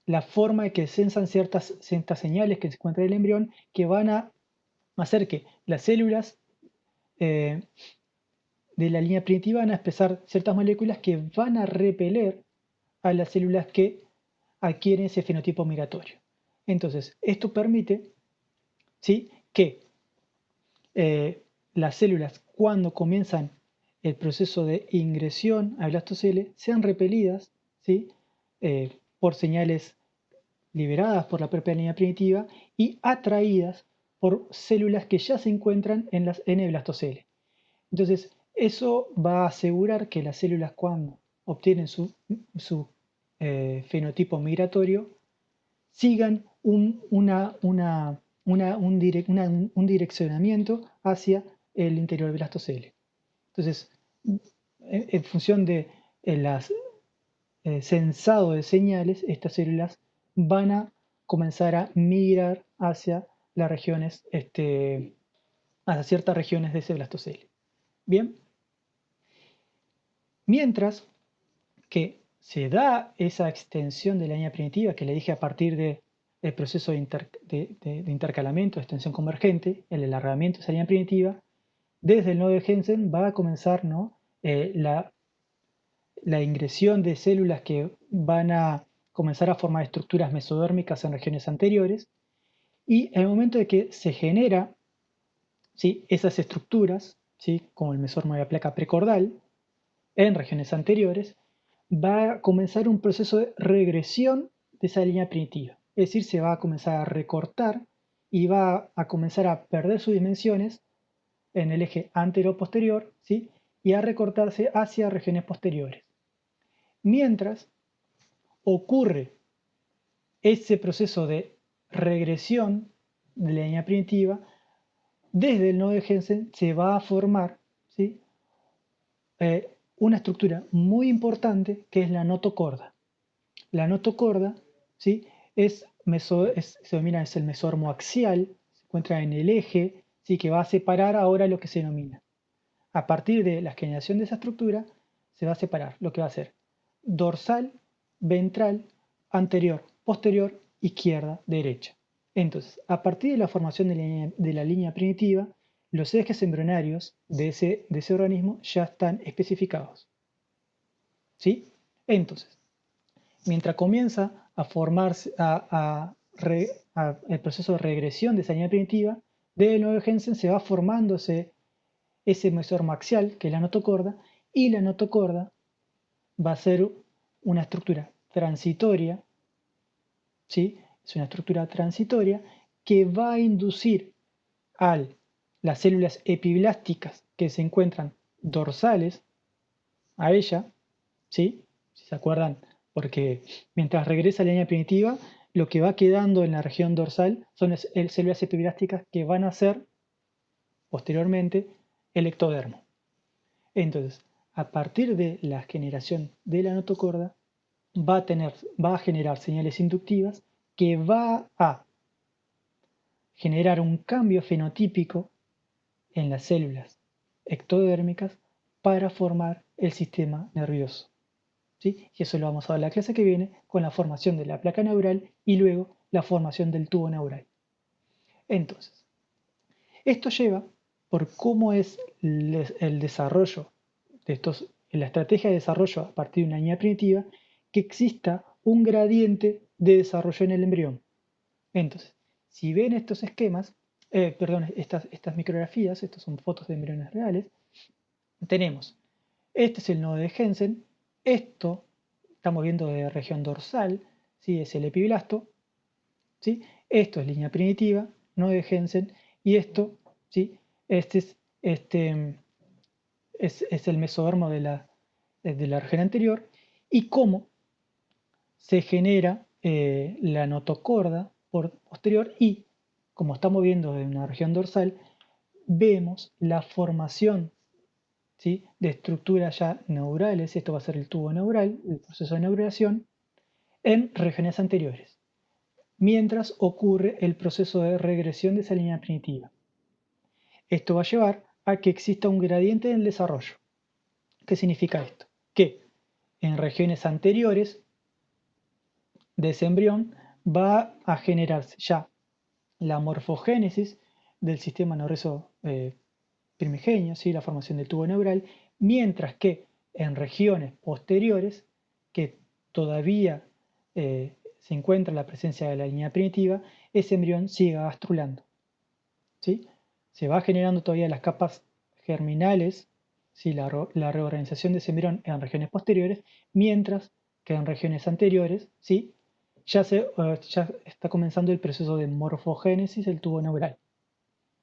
la forma de que sensan ciertas señales que se encuentran en el embrión, que van a hacer que las células eh, de la línea primitiva van a expresar ciertas moléculas que van a repeler a las células que adquieren ese fenotipo migratorio. Entonces, esto permite, ¿sí?, que las células, cuando comienzan el proceso de ingresión al blastocele, sean repelidas, ¿sí?, por señales liberadas por la propia línea primitiva y atraídas por células que ya se encuentran en el blastocele. Entonces, eso va a asegurar que las células, cuando obtienen su fenotipo migratorio, sigan un direccionamiento hacia el interior del blastocele. Entonces, en función de las sensado de señales, estas células van a comenzar a migrar hacia las regiones, hacia ciertas regiones de ese blastocele. Bien, mientras que se da esa extensión de la línea primitiva que le dije a partir del proceso de intercalamiento, de extensión convergente, el alargamiento de esa línea primitiva, desde el nodo de Jensen va a comenzar, ¿no?, la ingresión de células que van a comenzar a formar estructuras mesodérmicas en regiones anteriores, y en el momento de que se genera, ¿sí?, esas estructuras, ¿sí?, como el mesormo de la placa precordal, en regiones anteriores, va a comenzar un proceso de regresión de esa línea primitiva. Es decir, se va a comenzar a recortar y va a comenzar a perder sus dimensiones en el eje antero-posterior, ¿sí? Y a recortarse hacia regiones posteriores. Mientras ocurre ese proceso de regresión de la línea primitiva, desde el nodo de Jensen se va a formar, ¿sí? Una estructura muy importante que es la notocorda. La notocorda, ¿sí? Se denomina, es el mesormo axial, se encuentra en el eje, ¿sí? Que va a separar ahora lo que se denomina. A partir de la generación de esa estructura, se va a separar lo que va a ser dorsal, ventral, anterior, posterior, izquierda, derecha. Entonces, a partir de la formación de la línea primitiva, los ejes embrionarios de ese organismo ya están especificados. ¿Sí? Entonces, mientras comienza a formarse el proceso de regresión de esa línea primitiva, del nodo de Jensen se va formándose ese mesormo axial, que es la notocorda, y la notocorda va a ser una estructura transitoria, ¿sí? Es una estructura transitoria que va a inducir a las células epiblásticas que se encuentran dorsales a ella, ¿sí? Si se acuerdan, porque mientras regresa la línea primitiva, lo que va quedando en la región dorsal son las células epiblásticas que van a ser posteriormente el ectodermo. Entonces, a partir de la generación de la notocorda, va a generar señales inductivas que va a generar un cambio fenotípico en las células ectodérmicas para formar el sistema nervioso. ¿Sí? Y eso lo vamos a ver en la clase que viene con la formación de la placa neural y luego la formación del tubo neural. Entonces, esto lleva por cómo es el desarrollo de la estrategia de desarrollo a partir de una línea primitiva, que exista un gradiente de desarrollo en el embrión. Entonces, si ven estos esquemas, estas micrografías, estas son fotos de embriones reales, tenemos, este es el nodo de Jensen, esto estamos viendo de región dorsal, ¿sí? Es el epiblasto, ¿sí? Esto es línea primitiva, nodo de Jensen, y esto, ¿sí? Es el mesodermo de la región anterior, y cómo se genera la notocorda posterior, y como estamos viendo en una región dorsal, vemos la formación, ¿sí? De estructuras ya neurales, esto va a ser el tubo neural, el proceso de neurulación, en regiones anteriores, mientras ocurre el proceso de regresión de esa línea primitiva. Esto va a llevar a que exista un gradiente en el desarrollo. ¿Qué significa esto? Que en regiones anteriores de ese embrión va a generarse ya la morfogénesis del sistema nervioso primigenio, ¿sí? La formación del tubo neural, mientras que en regiones posteriores, que todavía se encuentra la presencia de la línea primitiva, ese embrión sigue gastrulando, ¿sí? Se va generando todavía las capas germinales, ¿sí? La reorganización de ese embrión en regiones posteriores, mientras que en regiones anteriores, ¿sí? Ya está comenzando el proceso de morfogénesis del tubo neural,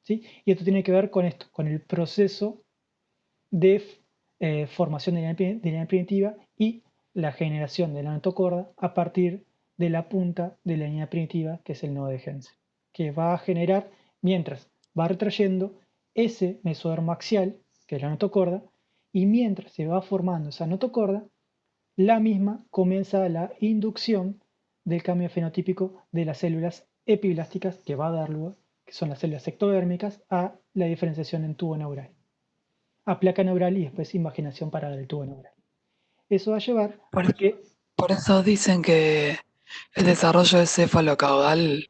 ¿sí? Y esto tiene que ver con esto, con el proceso de formación de línea primitiva y la generación de la notocorda a partir de la punta de la línea primitiva, que es el nodo de Jensen, que va a generar, mientras va retrayendo, ese mesodermo axial, que es la notocorda, y mientras se va formando esa notocorda, la misma comienza la inducción del cambio fenotípico de las células epiblásticas que va a dar lugar, que son las células ectodérmicas, a la diferenciación en tubo neural, a placa neural y después imaginación parada del tubo neural. Eso va a llevar
Por,
a que,
por eso dicen que el desarrollo de cefalocaudal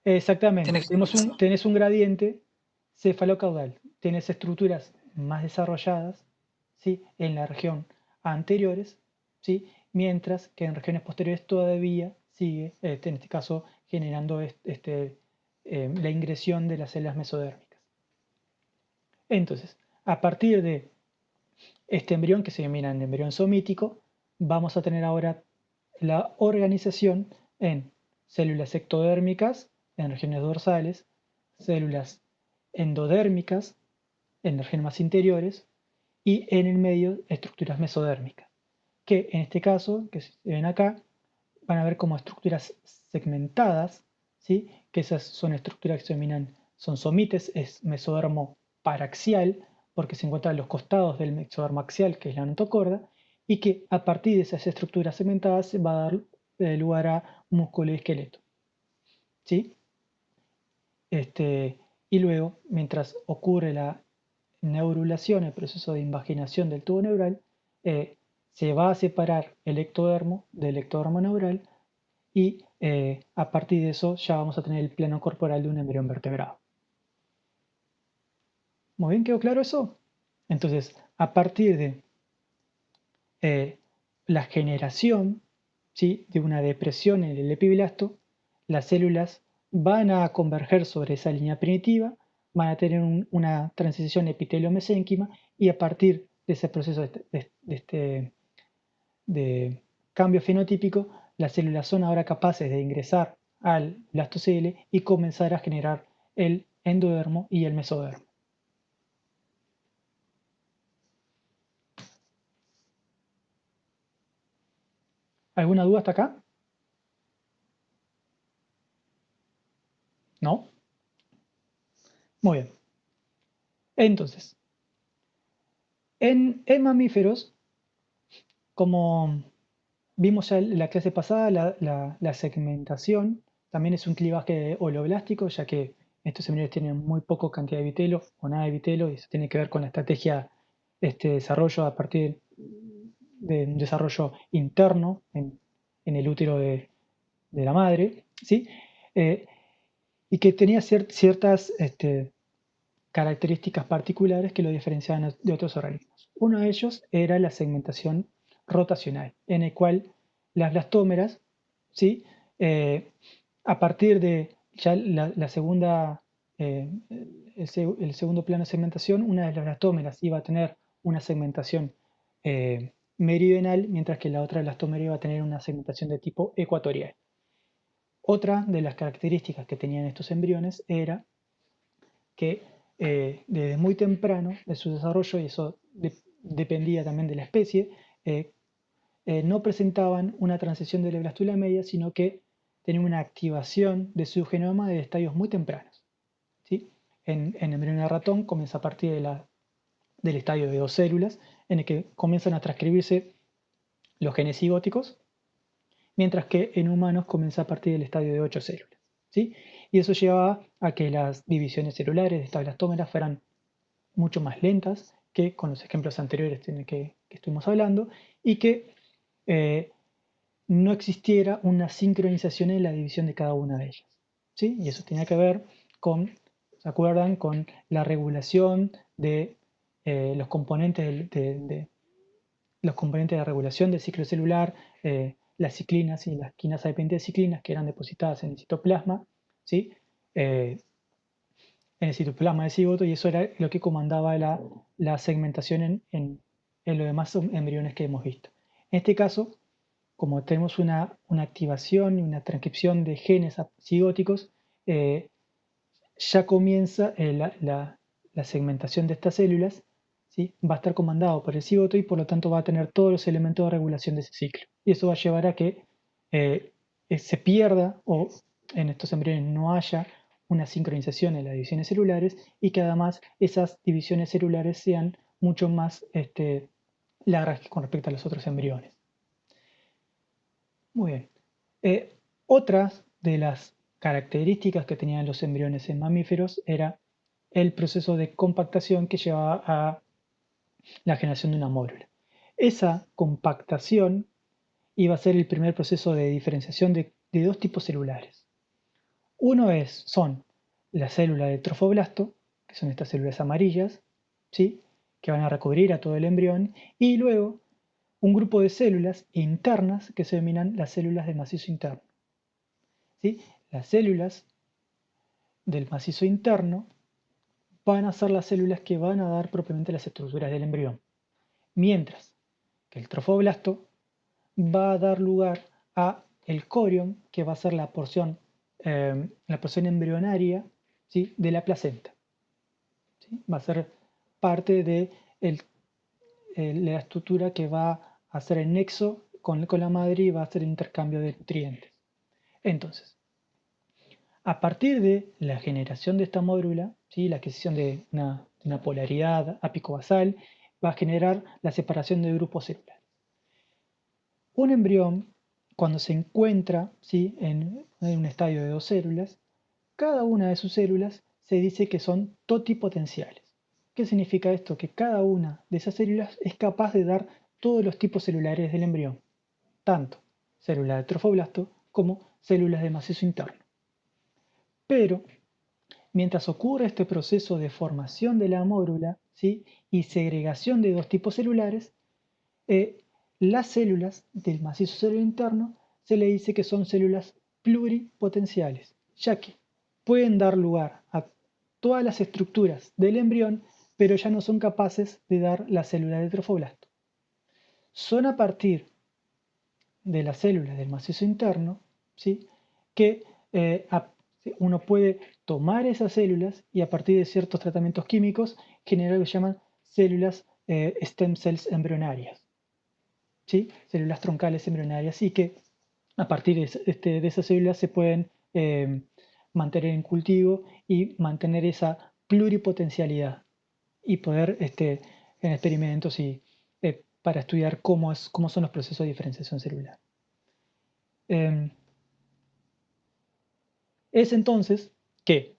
exactamente,
tiene que ser eso.
tenés un gradiente cefalocaudal, tenés estructuras más desarrolladas, ¿sí? En la región anteriores, ¿sí? Mientras que en regiones posteriores todavía sigue, en este caso, generando la ingresión de las células mesodérmicas. Entonces, a partir de este embrión, que se denomina el embrión somítico, vamos a tener ahora la organización en células ectodérmicas, en regiones dorsales, células endodérmicas en regiones más interiores y en el medio estructuras mesodérmicas, que en este caso, que se ven acá, van a ver como estructuras segmentadas, ¿sí? Que esas son estructuras que se denominan, son somites, es mesodermo paraxial, porque se encuentra a los costados del mesodermo axial, que es la notocorda, y que a partir de esas estructuras segmentadas va a dar lugar a músculo y esqueleto. ¿Sí? Y luego, mientras ocurre la neurulación, el proceso de invaginación del tubo neural, se va a separar el ectodermo del ectodermo neural y a partir de eso ya vamos a tener el plano corporal de un embrión vertebrado. ¿Muy bien? ¿Quedó claro eso? Entonces, a partir de la generación, ¿sí?, de una depresión en el epiblasto, las células van a converger sobre esa línea primitiva, van a tener una transición epitelio-mesénquima y a partir de ese proceso de cambio fenotípico, las células son ahora capaces de ingresar al blastocele y comenzar a generar el endodermo y el mesodermo. ¿Alguna duda hasta acá? ¿No? Muy bien. Entonces, en mamíferos, como vimos ya en la clase pasada, la segmentación también es un clivaje holoblástico, ya que estos embriones tienen muy poca cantidad de vitelo o nada de vitelo, y eso tiene que ver con la estrategia desarrollo a partir de un desarrollo interno en el útero de la madre, ¿sí? Eh, y que tenía ciertas características particulares que lo diferenciaban de otros organismos. Uno de ellos era la segmentación rotacional, en el cual las blastómeras, ¿sí?, Eh, a partir de ya la segunda, el segundo plano de segmentación, una de las blastómeras iba a tener una segmentación meridional, mientras que la otra blastómera iba a tener una segmentación de tipo ecuatorial. Otra de las características que tenían estos embriones era que desde muy temprano de su desarrollo, y eso dependía también de la especie, no presentaban una transición de la blastula media, sino que tenían una activación de su genoma de estadios muy tempranos. ¿Sí? En embrión de ratón comienza a partir del estadio de 2 células, en el que comienzan a transcribirse los genes cigóticos, mientras que en humanos comienza a partir del estadio de 8 células. ¿Sí? Y eso llevaba a que las divisiones celulares de estas blastómeras fueran mucho más lentas que con los ejemplos anteriores que estuvimos hablando, y que no existiera una sincronización en la división de cada una de ellas. ¿Sí? Y eso tenía que ver con, ¿se acuerdan?, con la regulación de los componentes los componentes de regulación del ciclo celular, las ciclinas y las quinasas dependientes de ciclinas que eran depositadas en el citoplasma, ¿sí? En el citoplasma del cigoto, y eso era lo que comandaba la segmentación en los demás embriones que hemos visto. En este caso, como tenemos una activación y una transcripción de genes cigóticos, ya comienza la segmentación de estas células, ¿sí? Va a estar comandado por el cigoto y por lo tanto va a tener todos los elementos de regulación de ese ciclo. Y eso va a llevar a que se pierda o en estos embriones no haya una sincronización en las divisiones celulares, y que además esas divisiones celulares sean mucho más largas que con respecto a los otros embriones. Muy bien. Otras de las características que tenían los embriones en mamíferos era el proceso de compactación que llevaba a la generación de una mórula. Esa compactación iba a ser el primer proceso de diferenciación de dos tipos celulares. Uno son las células de trofoblasto, que son estas células amarillas, ¿sí?, que van a recubrir a todo el embrión, y luego un grupo de células internas que se denominan las células de macizo interno. ¿Sí? Las células del macizo interno van a ser las células que van a dar propiamente las estructuras del embrión, mientras que el trofoblasto va a dar lugar a el corion, que va a ser la porción embrionaria, ¿sí?, de la placenta. ¿sí? Va a ser parte de la estructura que va a hacer el nexo con la madre y va a hacer el intercambio de nutrientes. Entonces, a partir de la generación de esta módula, ¿sí? La adquisición de una polaridad apicobasal va a generar la separación de grupos celulares. Un embrión, cuando se encuentra, ¿sí? en un estadio de dos células, cada una de sus células se dice que son totipotenciales. ¿Qué significa esto? Que cada una de esas células es capaz de dar todos los tipos celulares del embrión, tanto células de trofoblasto como células de macizo interno. Pero mientras ocurre este proceso de formación de la mórula, ¿sí? y segregación de dos tipos celulares, las células del macizo celular interno se le dice que son células pluripotenciales, ya que pueden dar lugar a todas las estructuras del embrión, pero ya no son capaces de dar las células de trofoblasto. Son a partir de las células del macizo interno, ¿sí? que uno puede tomar esas células y a partir de ciertos tratamientos químicos generar lo que llaman células stem cells embrionarias, ¿sí? Células troncales embrionarias y que a partir de esas células se pueden mantener en cultivo y mantener esa pluripotencialidad y poder en experimentos y para estudiar cómo son los procesos de diferenciación celular. Es entonces que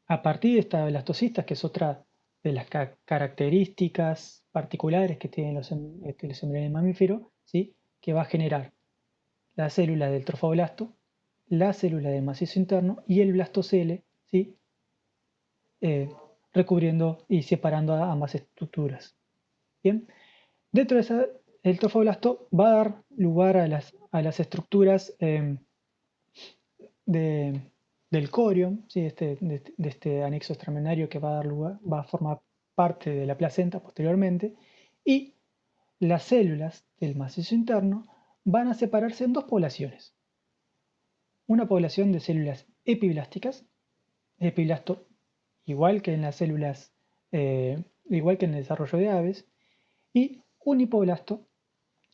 a partir de esta blastocista, que es otra de las características particulares que tienen los embriones mamíferos, ¿sí? que va a generar la célula del trofoblasto, la célula del macizo interno y el blastocele, ¿sí? Recubriendo y separando a ambas estructuras. Bien, dentro de esa, el trofoblasto va a dar lugar a las estructuras del corium, ¿sí? de este anexo extraembrionario que va a dar lugar, va a formar parte de la placenta posteriormente, y las células del macizo interno van a separarse en dos poblaciones. Una población de células epiblásticas, epiblasto igual que en las células, igual que en el desarrollo de aves, y un hipoblasto,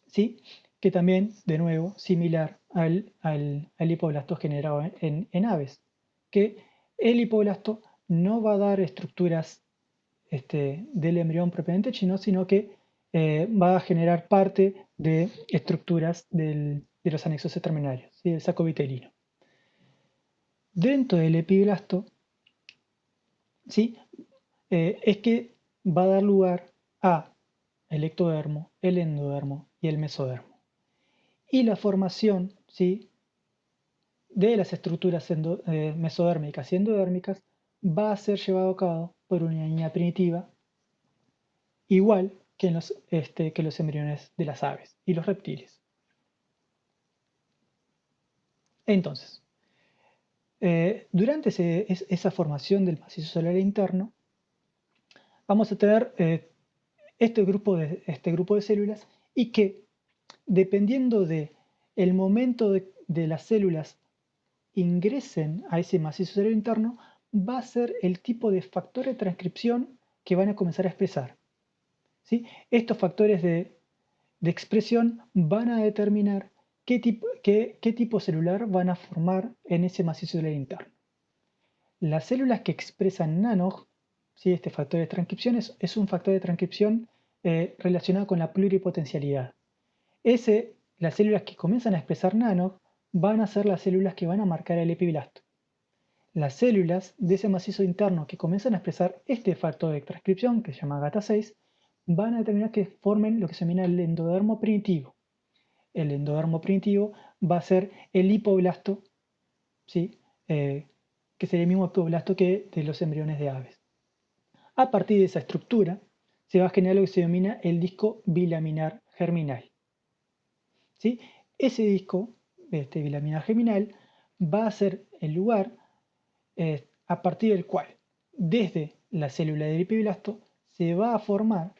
¿sí? que también, de nuevo, similar al hipoblasto generado en aves, que el hipoblasto no va a dar estructuras del embrión propiamente sino que va a generar parte de estructuras de los anexos terminarios, ¿sí? del saco vitelino. Dentro del epiblasto, ¿sí? Es que va a dar lugar a el ectodermo, el endodermo y el mesodermo. Y la formación, ¿sí? de las estructuras mesodérmicas y endodérmicas va a ser llevado a cabo por una línea primitiva, igual que los embriones de las aves y los reptiles. Entonces, durante esa formación del macizo celular interno, vamos a tener este grupo de células y que, dependiendo del momento de las células ingresen a ese macizo celular interno, va a ser el tipo de factor de transcripción que van a comenzar a expresar, ¿sí? Estos factores de expresión van a determinar qué tipo celular van a formar en ese macizo celular interno. Las células que expresan NANOG, ¿sí? este factor de transcripción es un factor de transcripción relacionado con la pluripotencialidad. Las células que comienzan a expresar NANOG van a ser las células que van a marcar el epiblasto. Las células de ese macizo interno que comienzan a expresar este factor de transcripción, que se llama GATA6, van a determinar que formen lo que se denomina el endodermo primitivo. El endodermo primitivo va a ser el hipoblasto, ¿sí? Que sería el mismo hipoblasto que de los embriones de aves. A partir de esa estructura se va a generar lo que se denomina el disco bilaminar germinal, ¿sí? Ese disco bilaminar germinal va a ser el lugar a partir del cual desde la célula del epiblasto se va a formar,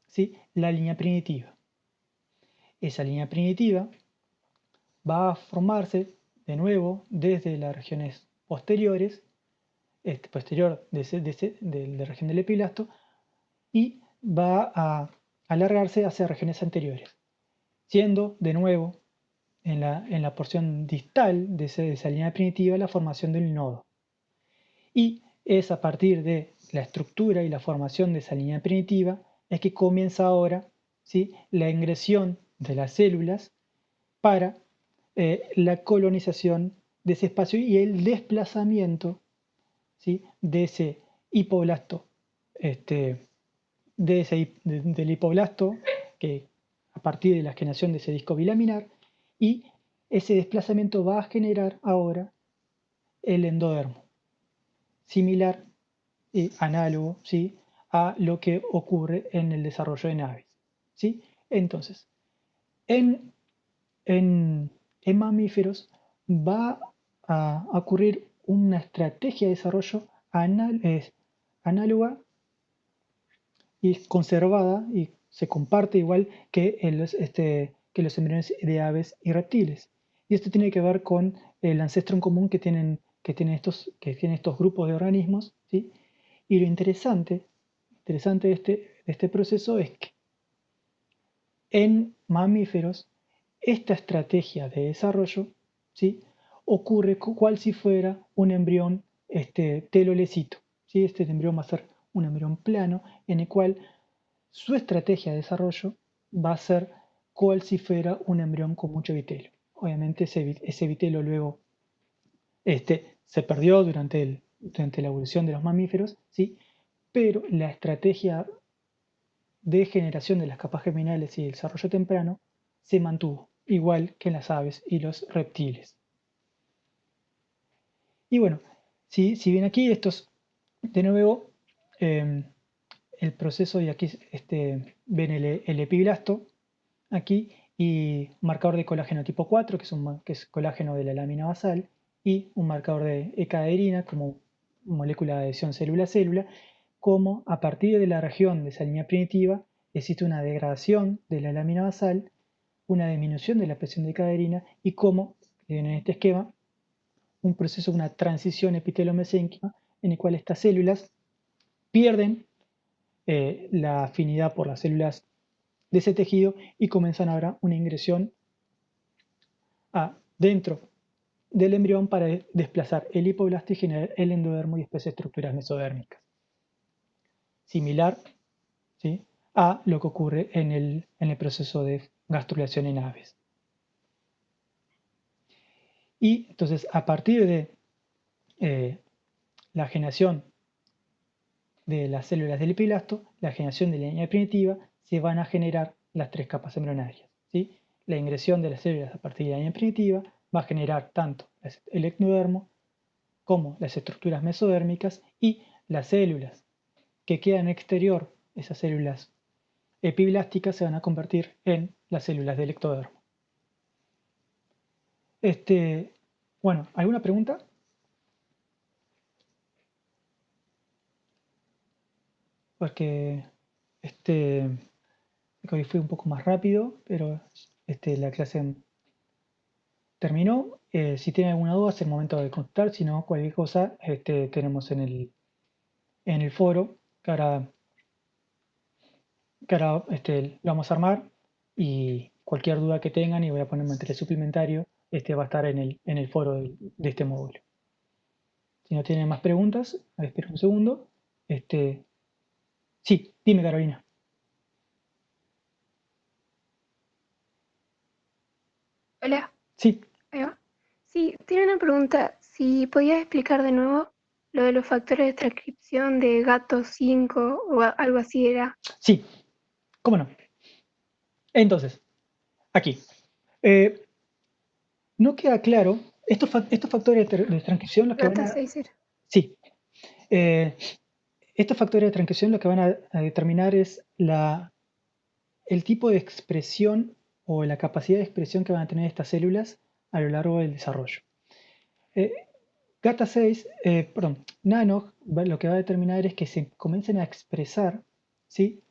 ¿sí? la línea primitiva. Esa línea primitiva va a formarse de nuevo desde las regiones posteriores posterior de la región del epiblasto y va a alargarse hacia regiones anteriores, siendo de nuevo en la porción distal de esa línea primitiva la formación del nodo. Y es a partir de la estructura y la formación de esa línea primitiva es que comienza ahora, ¿sí?, la ingresión de las células para la colonización de ese espacio y el desplazamiento, ¿sí?, de ese hipoblasto, del hipoblasto, que a partir de la generación de ese disco bilaminar, y ese desplazamiento va a generar ahora el endodermo, similar y análogo, ¿sí?, a lo que ocurre en el desarrollo de Navis, ¿sí? Entonces, en, en mamíferos va a ocurrir una estrategia de desarrollo análoga y conservada y se comparte igual que los embriones de aves y reptiles. Y esto tiene que ver con el ancestro en común que tienen estos grupos de organismos, ¿sí? Y lo interesante de este proceso es que en mamíferos esta estrategia de desarrollo, ¿sí?, ocurre cual si fuera un embrión telolecito, ¿sí? Este embrión va a ser un embrión plano en el cual su estrategia de desarrollo va a ser cual si fuera un embrión con mucho vitelo. Obviamente ese vitelo luego se perdió durante la evolución de los mamíferos, ¿sí? Pero la estrategia de generación de las capas germinales y el desarrollo temprano se mantuvo, igual que en las aves y los reptiles. Y bueno, si bien aquí estos, de nuevo, el proceso, y aquí ven el epiblasto, aquí, y marcador de colágeno tipo 4, que es colágeno de la lámina basal, y un marcador de ecaderina como molécula de adhesión célula-célula, como a partir de la región de esa línea primitiva existe una degradación de la lámina basal, una disminución de la presión de caderina y como, en este esquema, un proceso, una transición epitelio-mesénquima en el cual estas células pierden la afinidad por las células de ese tejido y comienzan ahora una ingresión dentro del embrión para desplazar el hipoblasto y generar el endodermo y después estructuras mesodérmicas. Similar, ¿sí?, a lo que ocurre en el proceso de gastrulación en aves. Y entonces, a partir de la generación de las células del epiblasto, la generación de la línea primitiva, se van a generar las tres capas embrionarias, ¿sí? La ingresión de las células a partir de la línea primitiva va a generar tanto el ectodermo como las estructuras mesodérmicas y las células que quedan exterior, esas células epiblásticas, se van a convertir en las células del ectodermo. Bueno, ¿alguna pregunta? Porque hoy fui un poco más rápido, pero la clase terminó. Si tienen alguna duda es el momento de contestar, si no, cualquier cosa tenemos en el foro que ahora lo vamos a armar y cualquier duda que tengan, y voy a poner material suplementario, va a estar en el foro de este módulo. Si no tienen más preguntas, espera un segundo. Sí, dime, Carolina.
Hola,
Sí,
ahí va. Sí, tiene una pregunta. Si podías explicar de nuevo lo de los factores de transcripción de gato 5 o algo así era.
sí, cómo no. Entonces, aquí. No queda claro, estos factores de transcripción los que van
Gata
a...
6 era.
Sí, estos factores de transcripción lo que van a determinar es el tipo de expresión o la capacidad de expresión que van a tener estas células a lo largo del desarrollo. Eh, Nano lo que va a determinar es que se comiencen a expresar, ¿sí?,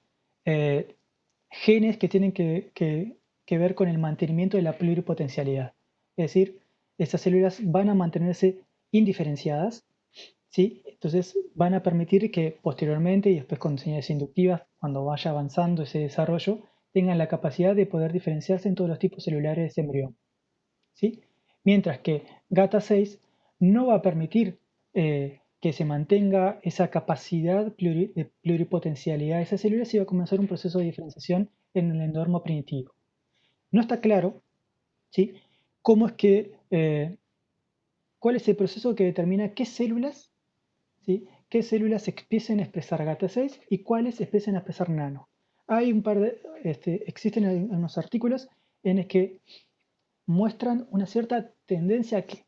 genes que tienen que ver con el mantenimiento de la pluripotencialidad. Es decir, estas células van a mantenerse indiferenciadas ¿sí? Entonces van a permitir que posteriormente y después con señales inductivas, cuando vaya avanzando ese desarrollo, tengan la capacidad de poder diferenciarse en todos los tipos celulares de ese embrión, ¿sí? Mientras que GATA6 no va a permitir que se mantenga esa capacidad de pluripotencialidad de esas células y va a comenzar un proceso de diferenciación en el endodermo primitivo. No está claro, ¿sí? Cómo es que, cuál es el proceso que determina qué células, ¿sí? Qué células empiecen a expresar GATA6 y cuáles empiecen a expresar nano. Hay un par de, existen unos artículos en los que muestran una cierta tendencia a que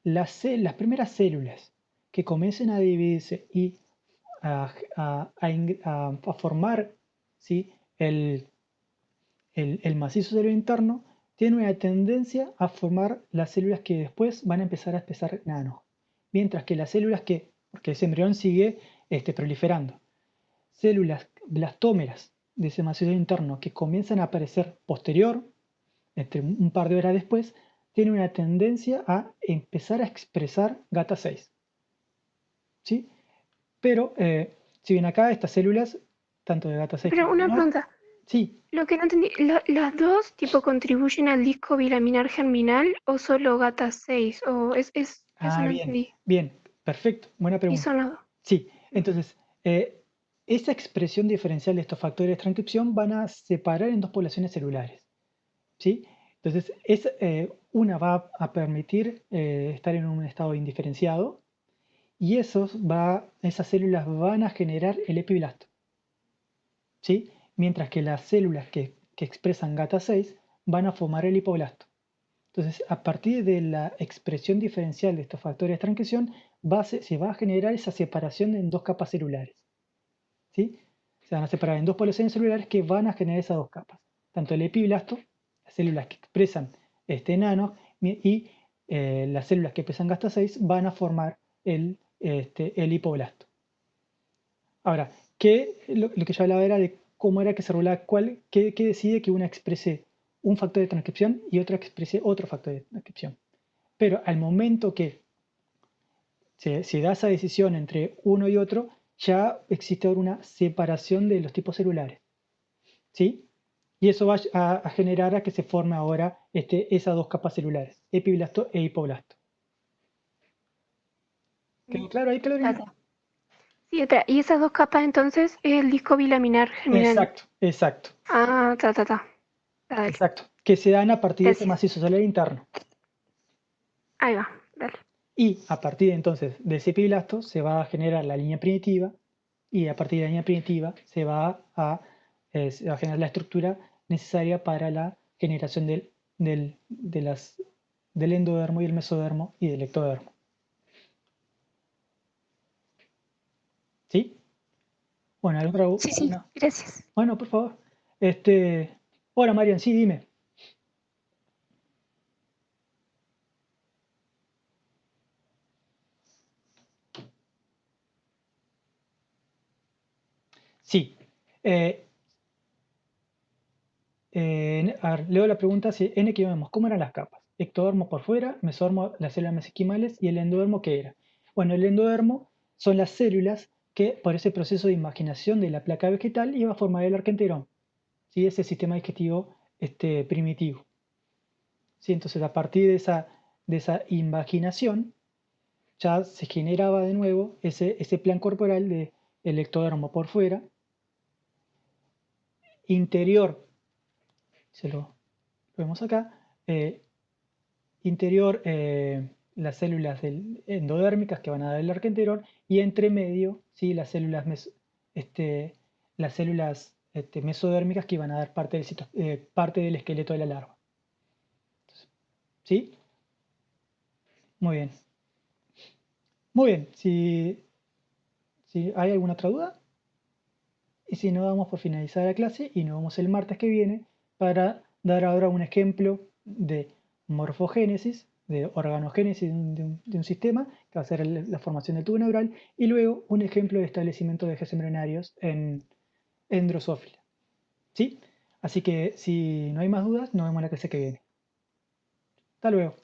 las primeras células que comiencen a dividirse y a formar, ¿sí? el macizo celular interno tiene una tendencia a formar las células que después van a empezar a expresar nano. Mientras que las células porque ese embrión sigue proliferando, células blastómeras de ese macizo interno que comienzan a aparecer posterior, un par de horas después, tiene una tendencia a empezar a expresar GATA6. ¿Sí? Pero, si bien acá estas células, tanto de GATA6
Pero
como de
una
NOD,
pregunta,
sí,
lo que no entendí, ¿las dos tipo contribuyen al disco bilaminar germinal o solo GATA6? O eso no
bien,
entendí.
bien, perfecto, buena
Y
pregunta.
son las dos.
Sí, entonces, esa expresión diferencial de estos factores de transcripción van a separar en dos poblaciones celulares. ¿Sí? Entonces, una va a permitir estar en un estado indiferenciado y esas células van a generar el epiblasto. ¿Sí? Mientras que las células que expresan GATA6 van a formar el hipoblasto. Entonces, a partir de la expresión diferencial de estos factores de transcripción, se va a generar esa separación en dos capas celulares. ¿Sí? Se van a separar en dos poblaciones celulares que van a generar esas dos capas. Tanto el epiblasto, las células que expresan este nano, y las células que expresan GATA6 van a formar el hipoblasto. Ahora, lo que yo hablaba era de cómo era que se regulaba qué decide que una exprese un factor de transcripción y otra exprese otro factor de transcripción. Pero al momento que se da esa decisión entre uno y otro, ya existe ahora una separación de los tipos celulares. ¿Sí? Y eso va a generar a que se forme ahora esas dos capas celulares, epiblasto e hipoblasto. ¿Quedó claro ahí, Carolina?
Tata. Sí, otra. Y esas dos capas entonces es el disco bilaminar germinal.
Exacto, exacto,
Ah, ta. Dale,
exacto. Que se dan a partir de ese
gracias.
macizo celular interno.
Ahí va, dale.
Y a partir entonces de ese epiblasto se va a generar la línea primitiva y a partir de la línea primitiva se va a generar la estructura necesaria para la generación del endodermo y el mesodermo y del ectodermo. ¿Sí? Bueno,
Sí, gracias.
Bueno, por favor. Hola, Marian, sí, dime. Sí. A ver, leo la pregunta, si N que vemos, ¿cómo eran las capas? Ectodermo por fuera, mesodermo, las células mesenquimales y el endodermo, ¿qué era? Bueno, el endodermo son las células que por ese proceso de imaginación de la placa vegetal iba a formar el arquenterón, ¿sí? Ese sistema digestivo primitivo. ¿Sí? Entonces, a partir de esa imaginación, ya se generaba de nuevo ese plan corporal de el ectodermo por fuera, interior, lo vemos acá, interior las células endodérmicas que van a dar el arquenterón y entre medio, ¿sí? Las células mesodérmicas que van a dar parte del esqueleto de la larva. ¿Sí? Muy bien. Muy bien. Si hay alguna otra duda, y si no, damos por finalizar la clase y nos vemos el martes que viene para dar ahora un ejemplo de morfogénesis, de organogénesis de un sistema, que va a ser la formación del tubo neural, y luego un ejemplo de establecimiento de ejes embrionarios en Drosophila. ¿Sí? Así que si no hay más dudas, nos vemos en la clase que viene. Hasta luego.